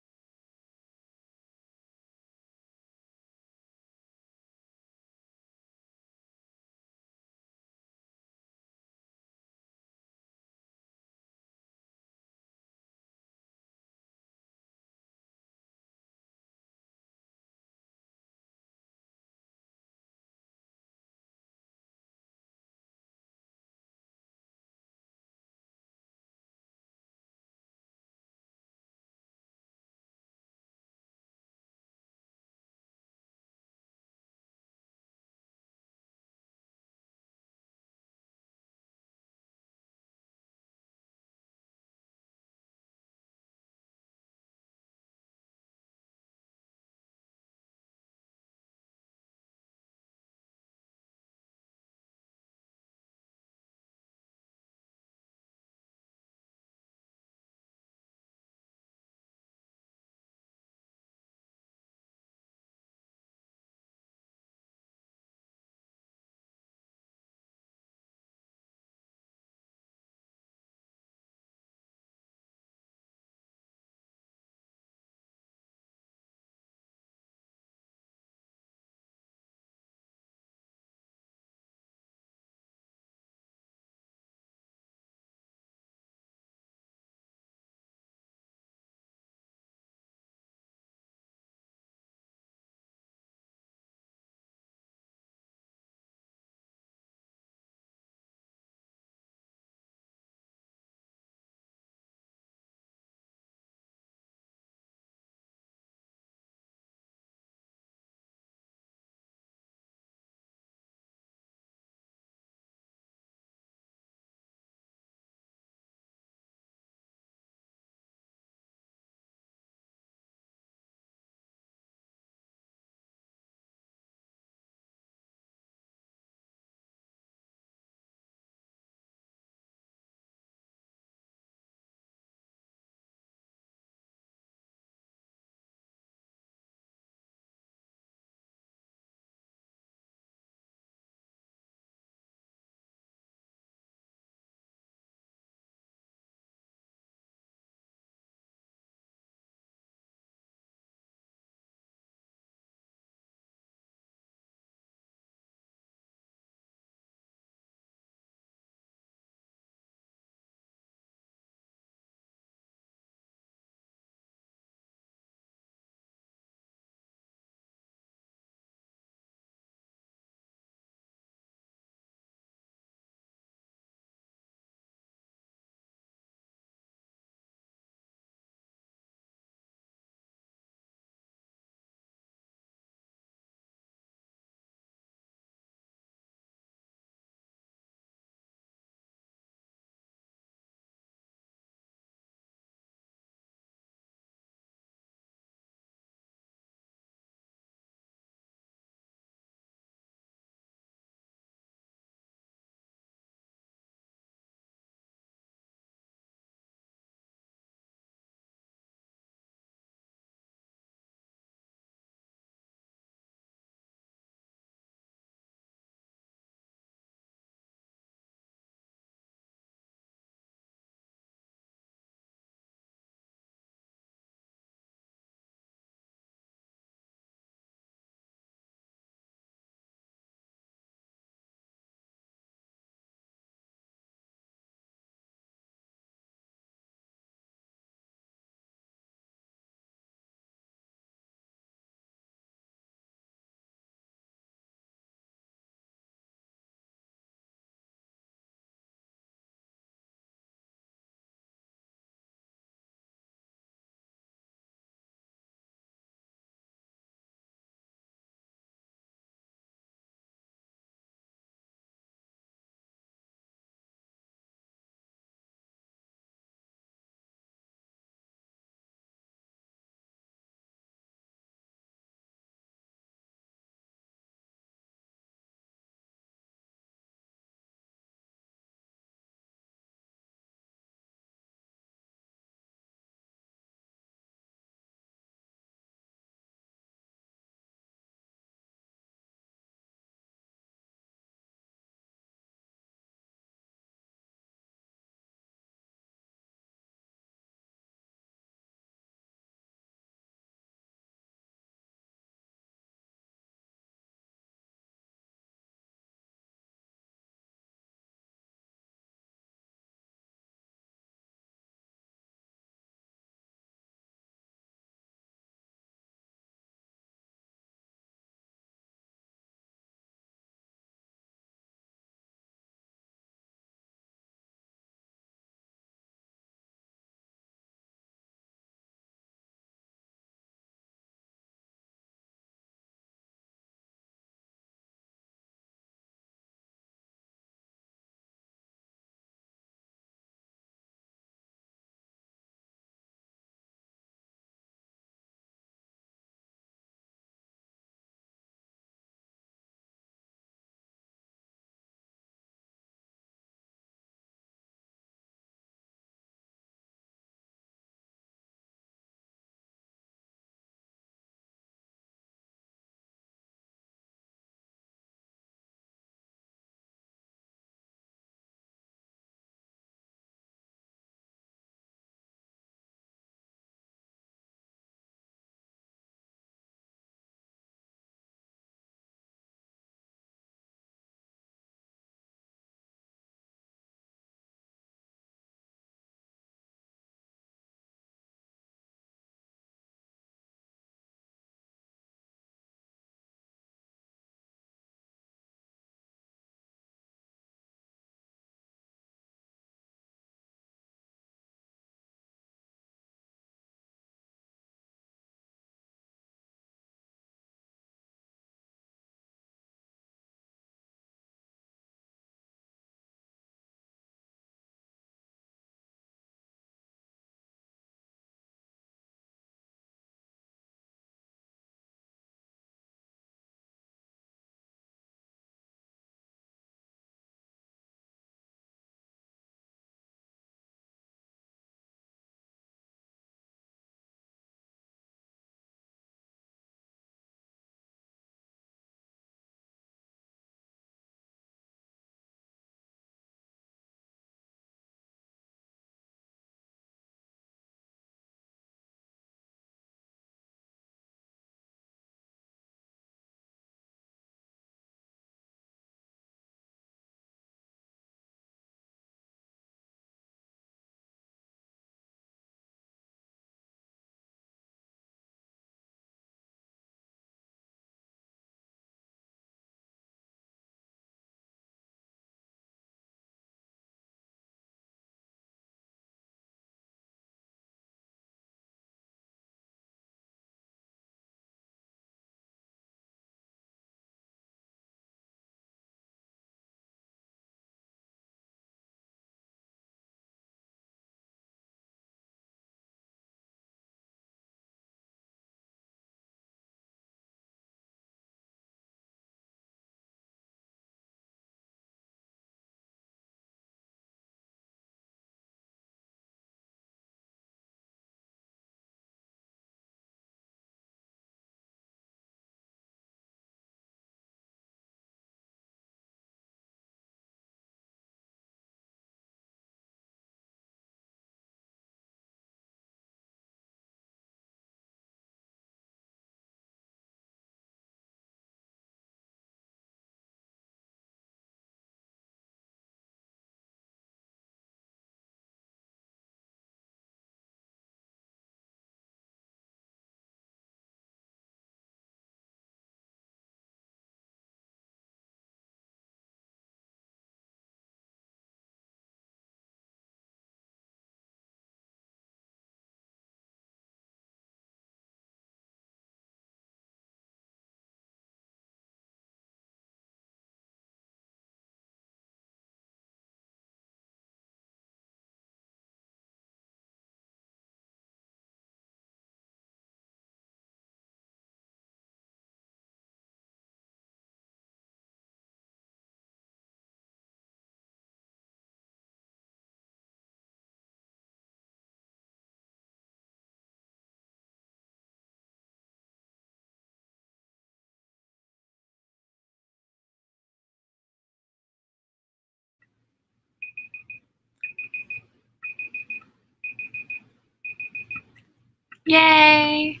Yay!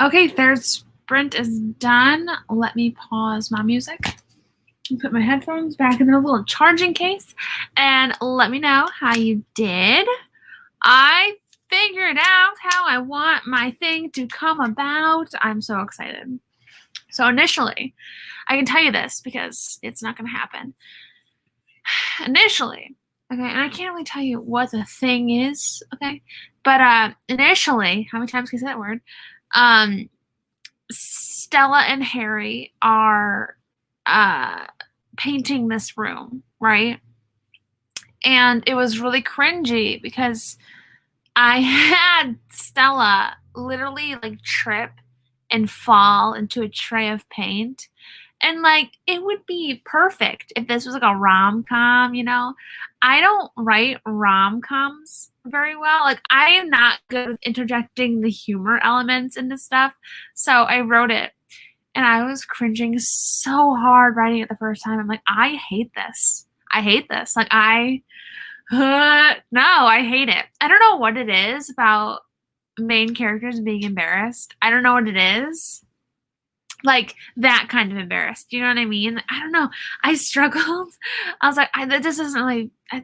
Okay, third sprint is done. Let me pause my music and put my headphones back in their little charging case and let me know how you did. I figured out how I want my thing to come about. I'm so excited. So initially, I can tell you this because it's not going to happen. Initially, okay, and I can't really tell you what the thing is, okay, but initially, how many times can I say that word? Stella and Harry are painting this room, right? And it was really cringy because I had Stella literally like trip and fall into a tray of paint. And like it would be perfect if this was like a rom-com, you know. I don't write rom-coms very well. Like I am not good with interjecting the humor elements into stuff. So I wrote it and I was cringing so hard writing it the first time. I'm like, I hate this. I hate this. Like no, I hate it. I don't know what it is about main characters being embarrassed. I don't know what it is. Like that kind of embarrassed. You know what I mean? I don't know. I struggled. I was like, that just doesn't really, I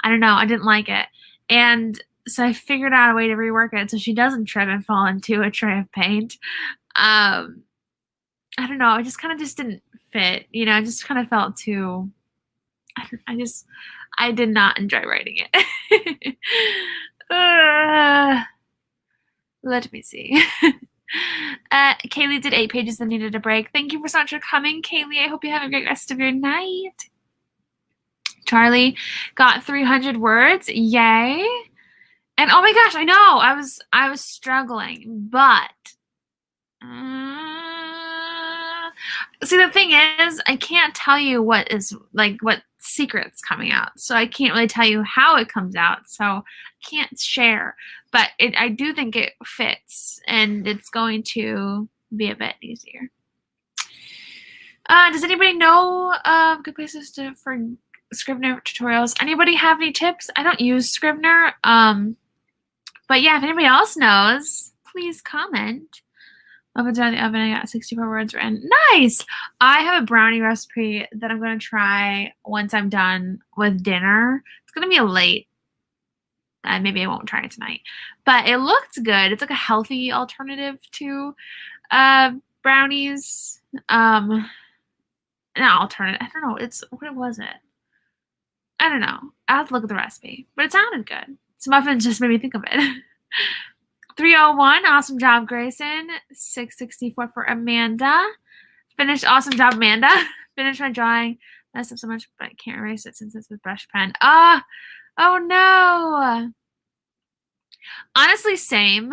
don't know. I didn't like it. And so I figured out a way to rework it so she doesn't trip and fall into a tray of paint. I don't know. It just kind of just didn't fit. You know, I just kind of felt too, I did not enjoy writing it. Let me see. Kaylee did 8 pages and needed a break. Thank you so much for coming, Kaylee. I hope you have a great rest of your night. Charlie got 300 words. Yay. And oh my gosh, I know. I was struggling, but see, the thing is, I can't tell you what secret's coming out. So I can't really tell you how it comes out. So I can't share. But I do think it fits, and it's going to be a bit easier. Does anybody know good places for Scrivener tutorials? Anybody have any tips? I don't use Scrivener. But yeah, if anybody else knows, please comment. Up and down the oven, I got 64 words written. Nice! I have a brownie recipe that I'm going to try once I'm done with dinner. It's going to be late. Maybe I won't try it tonight. But it looked good. It's like a healthy alternative to brownies. Not alternative. I don't know. What was it? I don't know. I'll have to look at the recipe. But it sounded good. Some muffins just made me think of it. 301, awesome job, Grayson. 664 for Amanda. Finished, awesome job, Amanda. Finished my drawing. Messed up so much, but I can't erase it since it's with brush pen. Oh no. Honestly, same.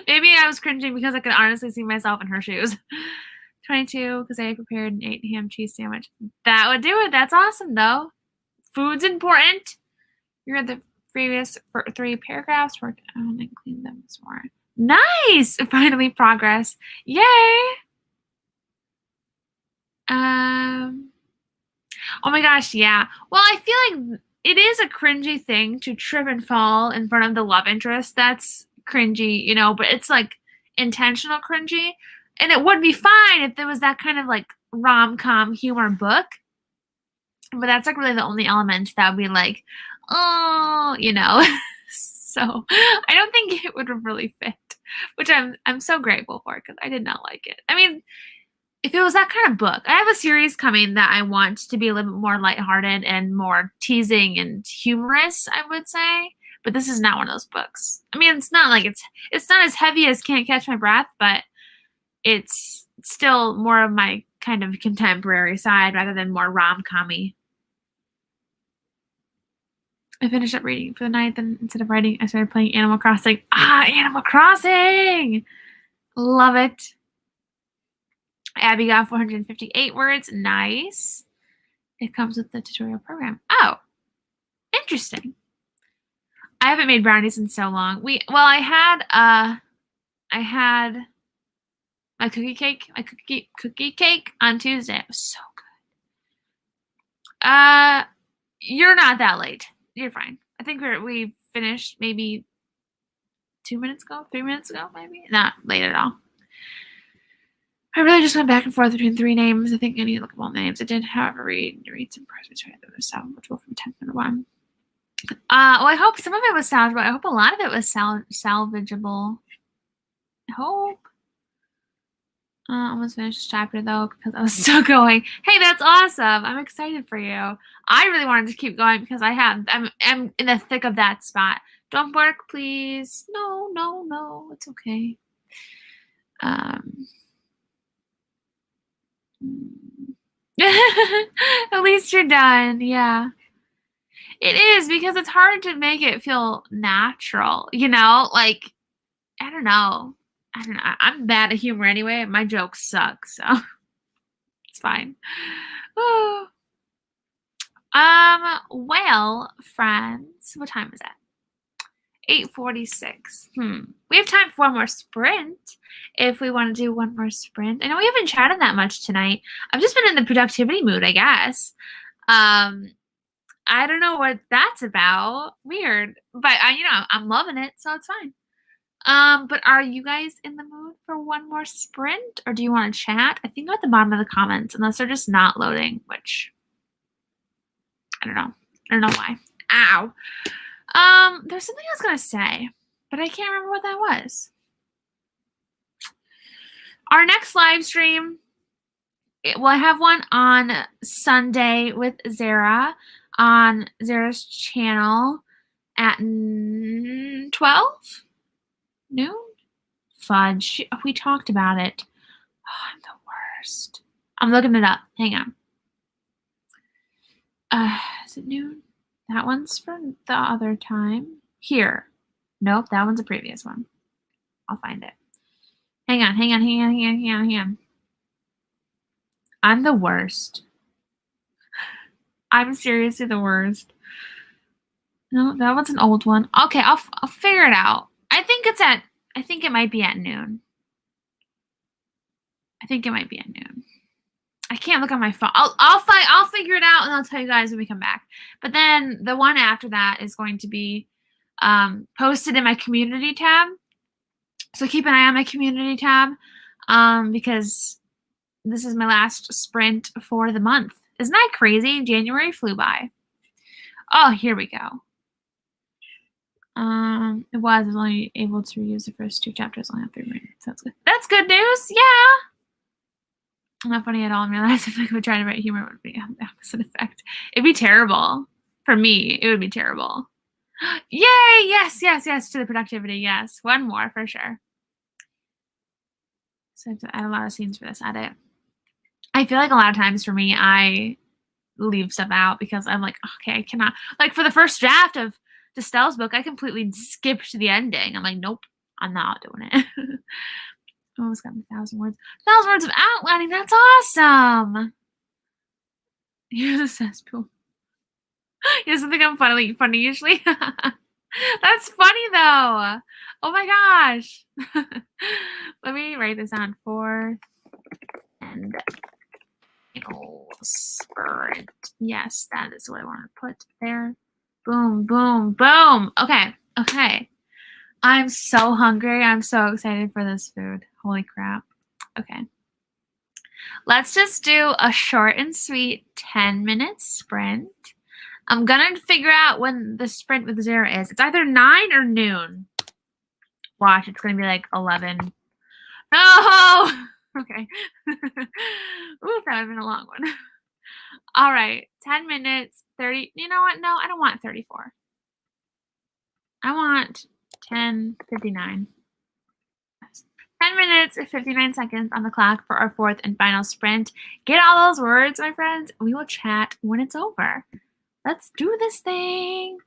Maybe I was cringing because I could honestly see myself in her shoes. 22, because I prepared an 8 ham cheese sandwich. That would do it. That's awesome, though. Food's important. You read the previous 3 paragraphs. Worked on and cleaned them this morning. Nice! Finally, progress. Yay! Oh my gosh, yeah. Well, I feel like it is a cringy thing to trip and fall in front of the love interest. That's cringy, you know, but it's like intentional cringy. And it would be fine if there was that kind of like rom-com humor book. But that's like really the only element that would be like, oh, you know. So I don't think it would really fit, which I'm so grateful for because I did not like it. I mean, if it was that kind of book, I have a series coming that I want to be a little bit more lighthearted and more teasing and humorous, I would say. But this is not one of those books. I mean, it's not like it's not as heavy as Can't Catch My Breath, but it's still more of my kind of contemporary side rather than more rom-com-y. I finished up reading for the night, then instead of writing, I started playing Animal Crossing. Animal Crossing! Love it. Abby got 458 words. Nice. It comes with the tutorial program. Oh, interesting. I haven't made brownies in so long. I had my cookie cake on Tuesday. It was so good. You're not that late. You're fine. I think we finished maybe 2 minutes ago, 3 minutes ago, maybe? Not late at all. I really just went back and forth between 3 names. I think I need to look at all the names. I did, however, read some parts between the salvageable from 10.1. Well, I hope some of it was salvageable. I hope a lot of it was salvageable. I hope. Almost finished this chapter though because I was still going. Hey, that's awesome! I'm excited for you. I really wanted to keep going because I'm in the thick of that spot. Don't bark, please. No, no, no. It's okay. At least you're done. Yeah. It is because it's hard to make it feel natural, you know? Like, I don't know. I'm bad at humor anyway. My jokes suck, so it's fine. Well, friends, what time is it? 8:46. We have time for one more sprint if we want to do one more sprint. I know we haven't chatted that much tonight. I've just been in the productivity mood, I guess. I don't know what that's about. Weird. But I'm loving it, so it's fine. But are you guys in the mood for one more sprint, or do you want to chat? I think they're at the bottom of the comments, unless they're just not loading, which I don't know. I don't know why. Ow. There's something I was gonna say, but I can't remember what that was. Our next live stream, we'll have one on Sunday with Zara on Zara's channel at 12 noon. Fudge. We talked about it. Oh, I'm the worst. I'm looking it up. Hang on. Is it noon? That one's from the other time. Here. Nope, that one's a previous one. I'll find it. Hang on. I'm the worst. I'm seriously the worst. No, that one's an old one. Okay, I'll figure it out. I think it might be at noon. I think it might be at noon. I can't look on my phone. I'll figure it out and I'll tell you guys when we come back. But then the one after that is going to be posted in my community tab. So keep an eye on my community tab because this is my last sprint for the month. Isn't that crazy? January flew by. Oh, here we go. I was only able to reuse the first 2 chapters. Only have 3 minutes. That's good. That's good news. Yeah. I'm not funny at all. I realized if I would try to write humor, it would be the opposite effect. It'd be terrible. For me, it would be terrible. Yay! Yes to the productivity. Yes. One more for sure. So I have to add a lot of scenes for this edit. I feel like a lot of times for me, I leave stuff out because I'm like, okay, I cannot. Like for the first draft of Destelle's book, I completely skipped the ending. I'm like, nope, I'm not doing it. Almost got 1,000 words. 1,000 words of outlining. That's awesome. Here's a cesspool. He doesn't think I'm funny usually. That's funny though. Oh my gosh. Let me write this on. 4th and sprint. Yes, that is what I want to put there. Boom, boom, boom. Okay. I'm so hungry. I'm so excited for this food. Holy crap. Okay. Let's just do a short and sweet 10-minute sprint. I'm going to figure out when the sprint with Zara is. It's either 9 or noon. Watch, it's going to be like 11. No! Okay. Ooh, that would have been a long one. All right. 10 minutes, 30. You know what? No, I don't want 34. I want 10:59. 10 minutes and 59 seconds on the clock for our 4th and final sprint. Get all those words, my friends. We will chat when it's over. Let's do this thing.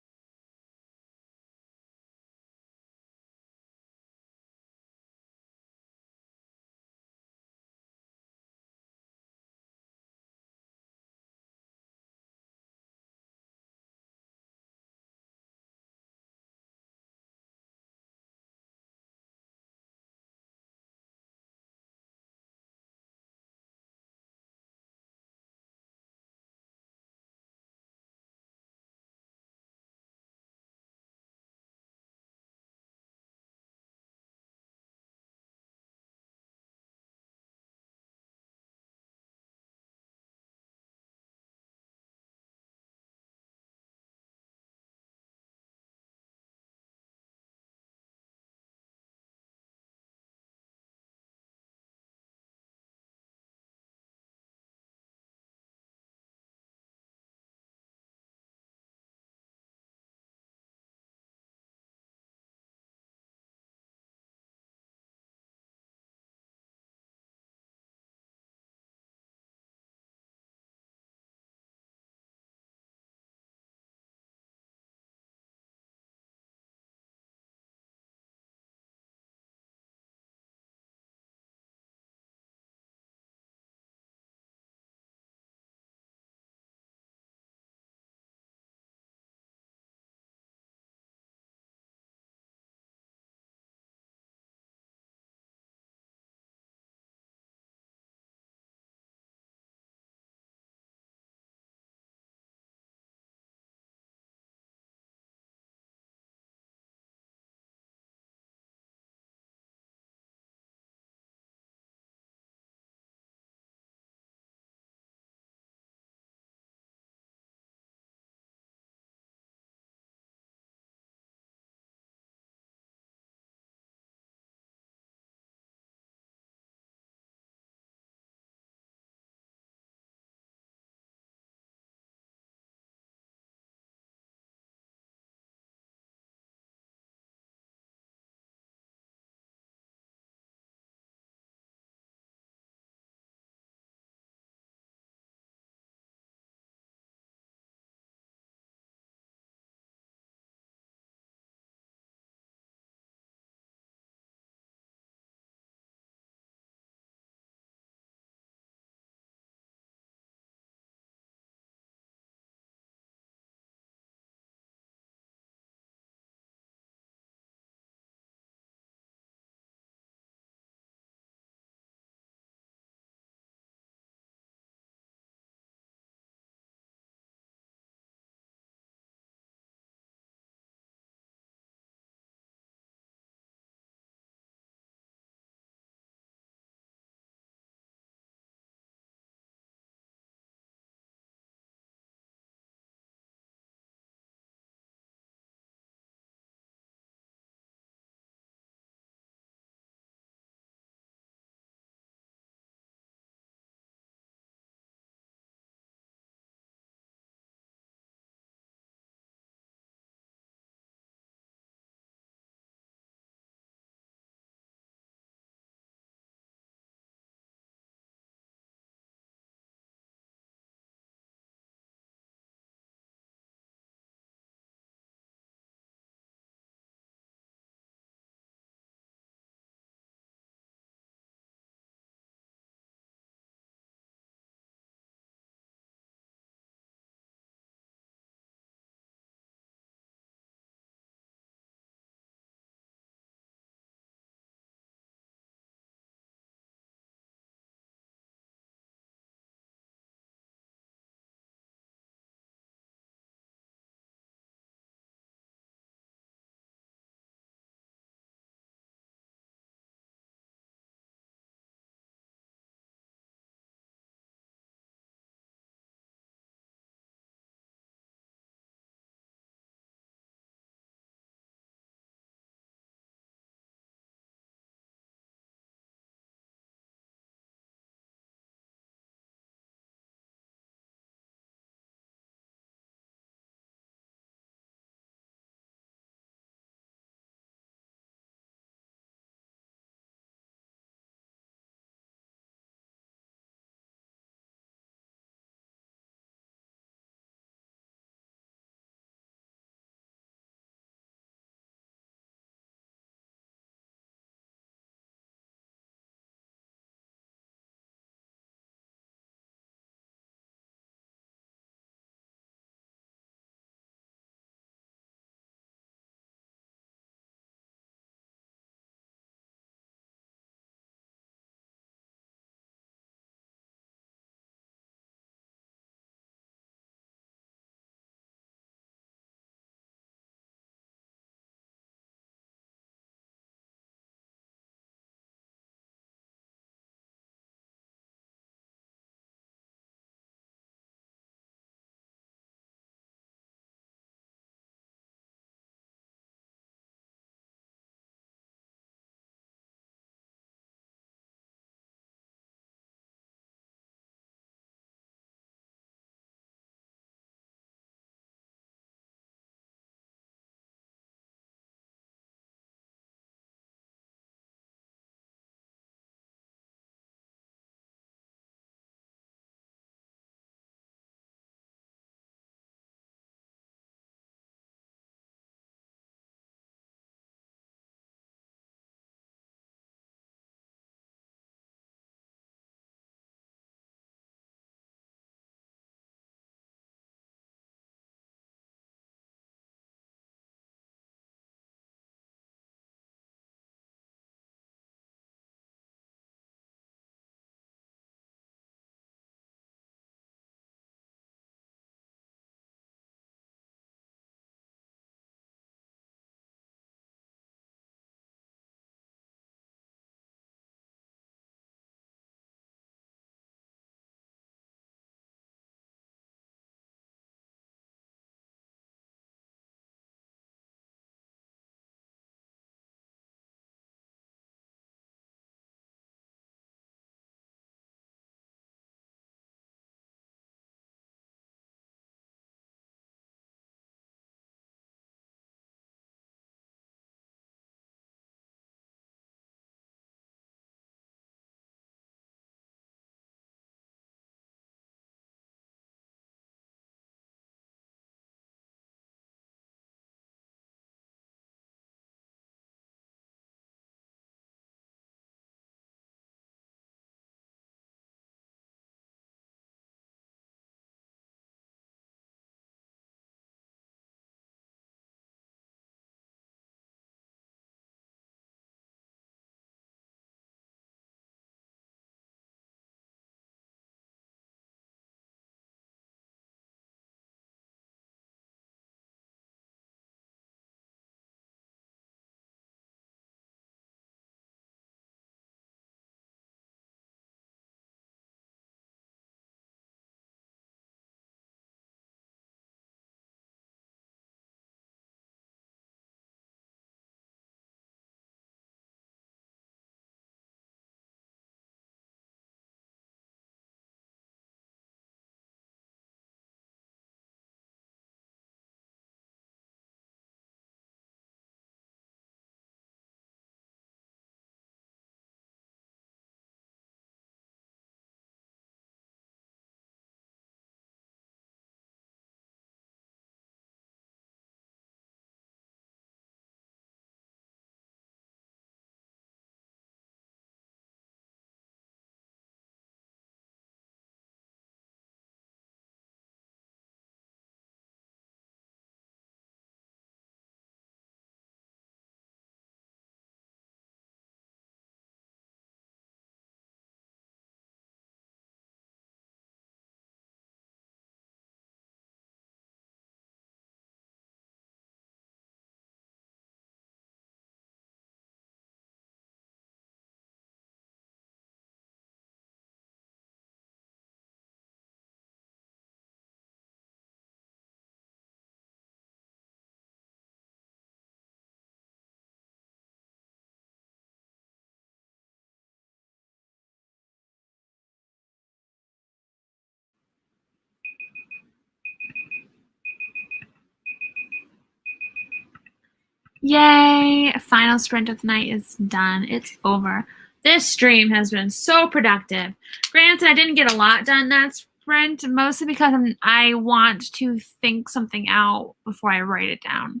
Yay! Final sprint of the night is done. It's over. This stream has been so productive. Granted, I didn't get a lot done that sprint, mostly because I want to think something out before I write it down.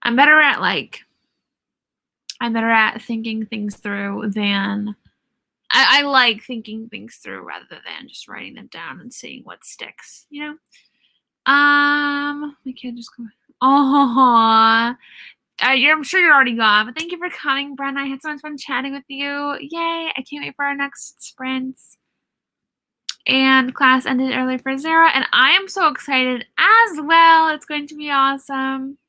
I'm better at thinking things through than I like thinking things through rather than just writing them down and seeing what sticks, you know? My kid just go. Oh, I'm sure you're already gone, but thank you for coming, Brenna. I had so much fun chatting with you. Yay! I can't wait for our next sprints. And class ended early for Zara, and I am so excited as well. It's going to be awesome.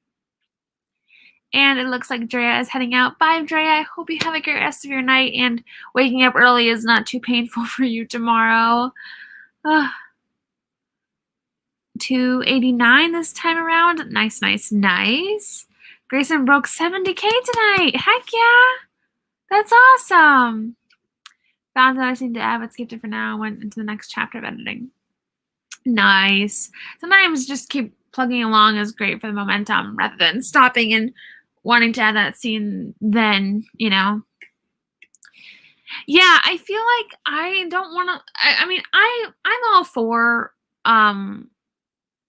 And it looks like Drea is heading out. Bye, Drea. I hope you have a great rest of your night, and waking up early is not too painful for you tomorrow. 289 this time around. Nice, nice, nice. Grayson broke 70K tonight. Heck yeah. That's awesome. Found that I seem to add, but skipped it for now. Went into the next chapter of editing. Nice. Sometimes just keep plugging along is great for the momentum rather than stopping and wanting to add that scene then, you know. Yeah, I feel like I don't want to. I mean, I'm all for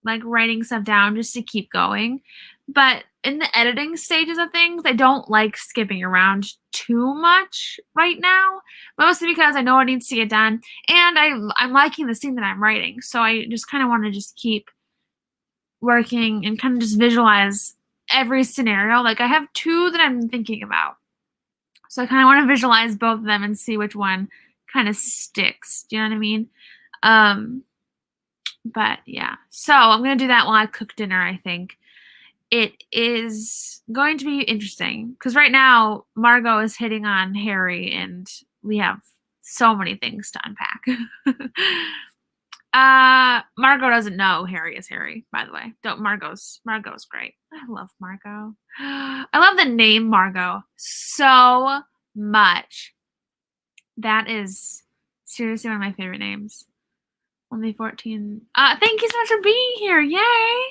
like writing stuff down just to keep going, but in the editing stages of things, I don't like skipping around too much right now, mostly because I know what needs to get done, and I'm liking the scene that I'm writing, so I just kind of want to just keep working and kind of just visualize every scenario. Like I have 2 that I'm thinking about, so I kind of want to visualize both of them and see which one kind of sticks. Do you know what I mean? But yeah, so I'm gonna do that while I cook dinner. I think it is going to be interesting because right now Margot is hitting on Harry, and we have so many things to unpack. Margot doesn't know Harry is Harry, by the way. Margot's great. I love Margot. I love the name Margot so much. That is seriously one of my favorite names. Only 14. Thank you so much for being here. Yay!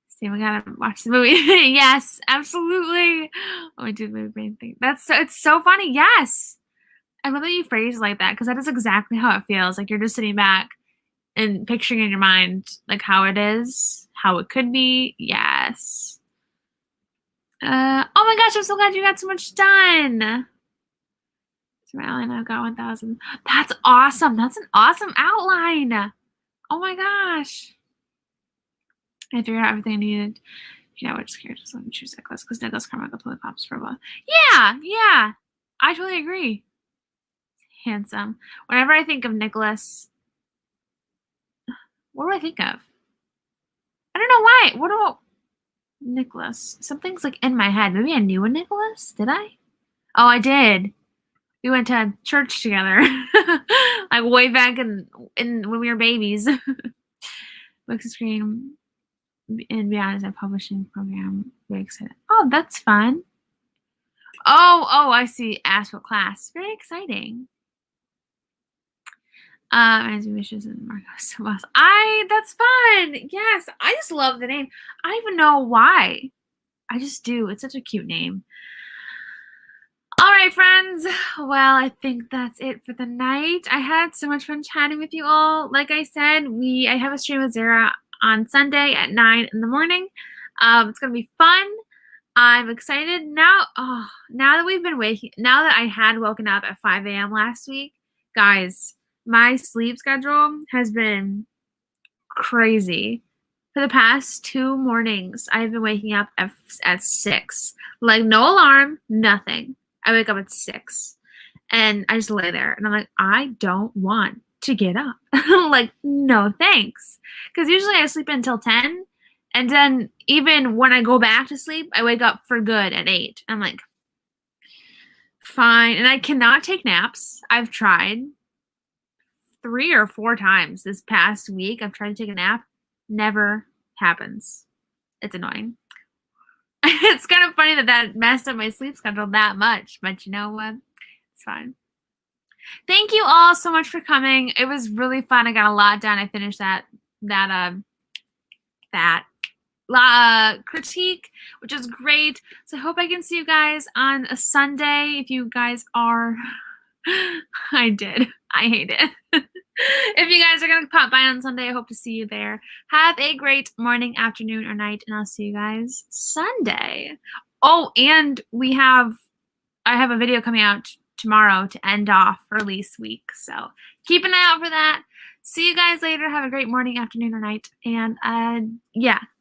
See, we gotta watch the movie. Yes, absolutely. Oh, we do the movie brain thing. It's so funny. Yes. I love that you phrase it like that because that is exactly how it feels. Like you're just sitting back and picturing in your mind like how it is, how it could be. Yes. Oh my gosh, I'm so glad you got so much done. Outline, I've got 1,000. That's awesome. That's an awesome outline. Oh my gosh. I figured out everything I needed. Yeah, which characters let me choose Nicholas because Nicholas Carmichael totally pops for a while. Yeah. I totally agree. Handsome. Whenever I think of Nicholas, what do I think of? I don't know why. What about Nicholas? Something's like in my head. Maybe I knew a Nicholas. Did I? Oh, I did. We went to church together, like way back in when we were babies. Books screen, and be honest, a publishing program. Very excited. Oh, that's fun. Oh, I see. Ask what class. Very exciting. As wishes and Marcos. That's fun. Yes, I just love the name. I don't even know why. I just do. It's such a cute name. All right, friends. Well, I think that's it for the night. I had so much fun chatting with you all. Like I said, I have a stream with Zara on Sunday at 9 in the morning. It's gonna be fun. I'm excited now. Oh, now that I had woken up at 5 a.m. last week, guys, my sleep schedule has been crazy. For the past 2 mornings, I've been waking up at 6. Like, no alarm, nothing. I wake up at 6. And I just lay there. And I'm like, I don't want to get up. Like, no thanks. Because usually I sleep until 10. And then even when I go back to sleep, I wake up for good at 8. I'm like, fine. And I cannot take naps. I've tried 3 or 4 times this past week. I've tried to take a nap. Never happens. It's annoying. It's kind of funny that messed up my sleep schedule that much. But you know what? It's fine. Thank you all so much for coming. It was really fun. I got a lot done. I finished that critique, which is great. So I hope I can see you guys on a Sunday. If you guys are, I did. I hate it. If you guys are going to pop by on Sunday, I hope to see you there. Have a great morning, afternoon, or night, and I'll see you guys Sunday. Oh, and I have a video coming out tomorrow to end off release week. So keep an eye out for that. See you guys later. Have a great morning, afternoon, or night. And yeah.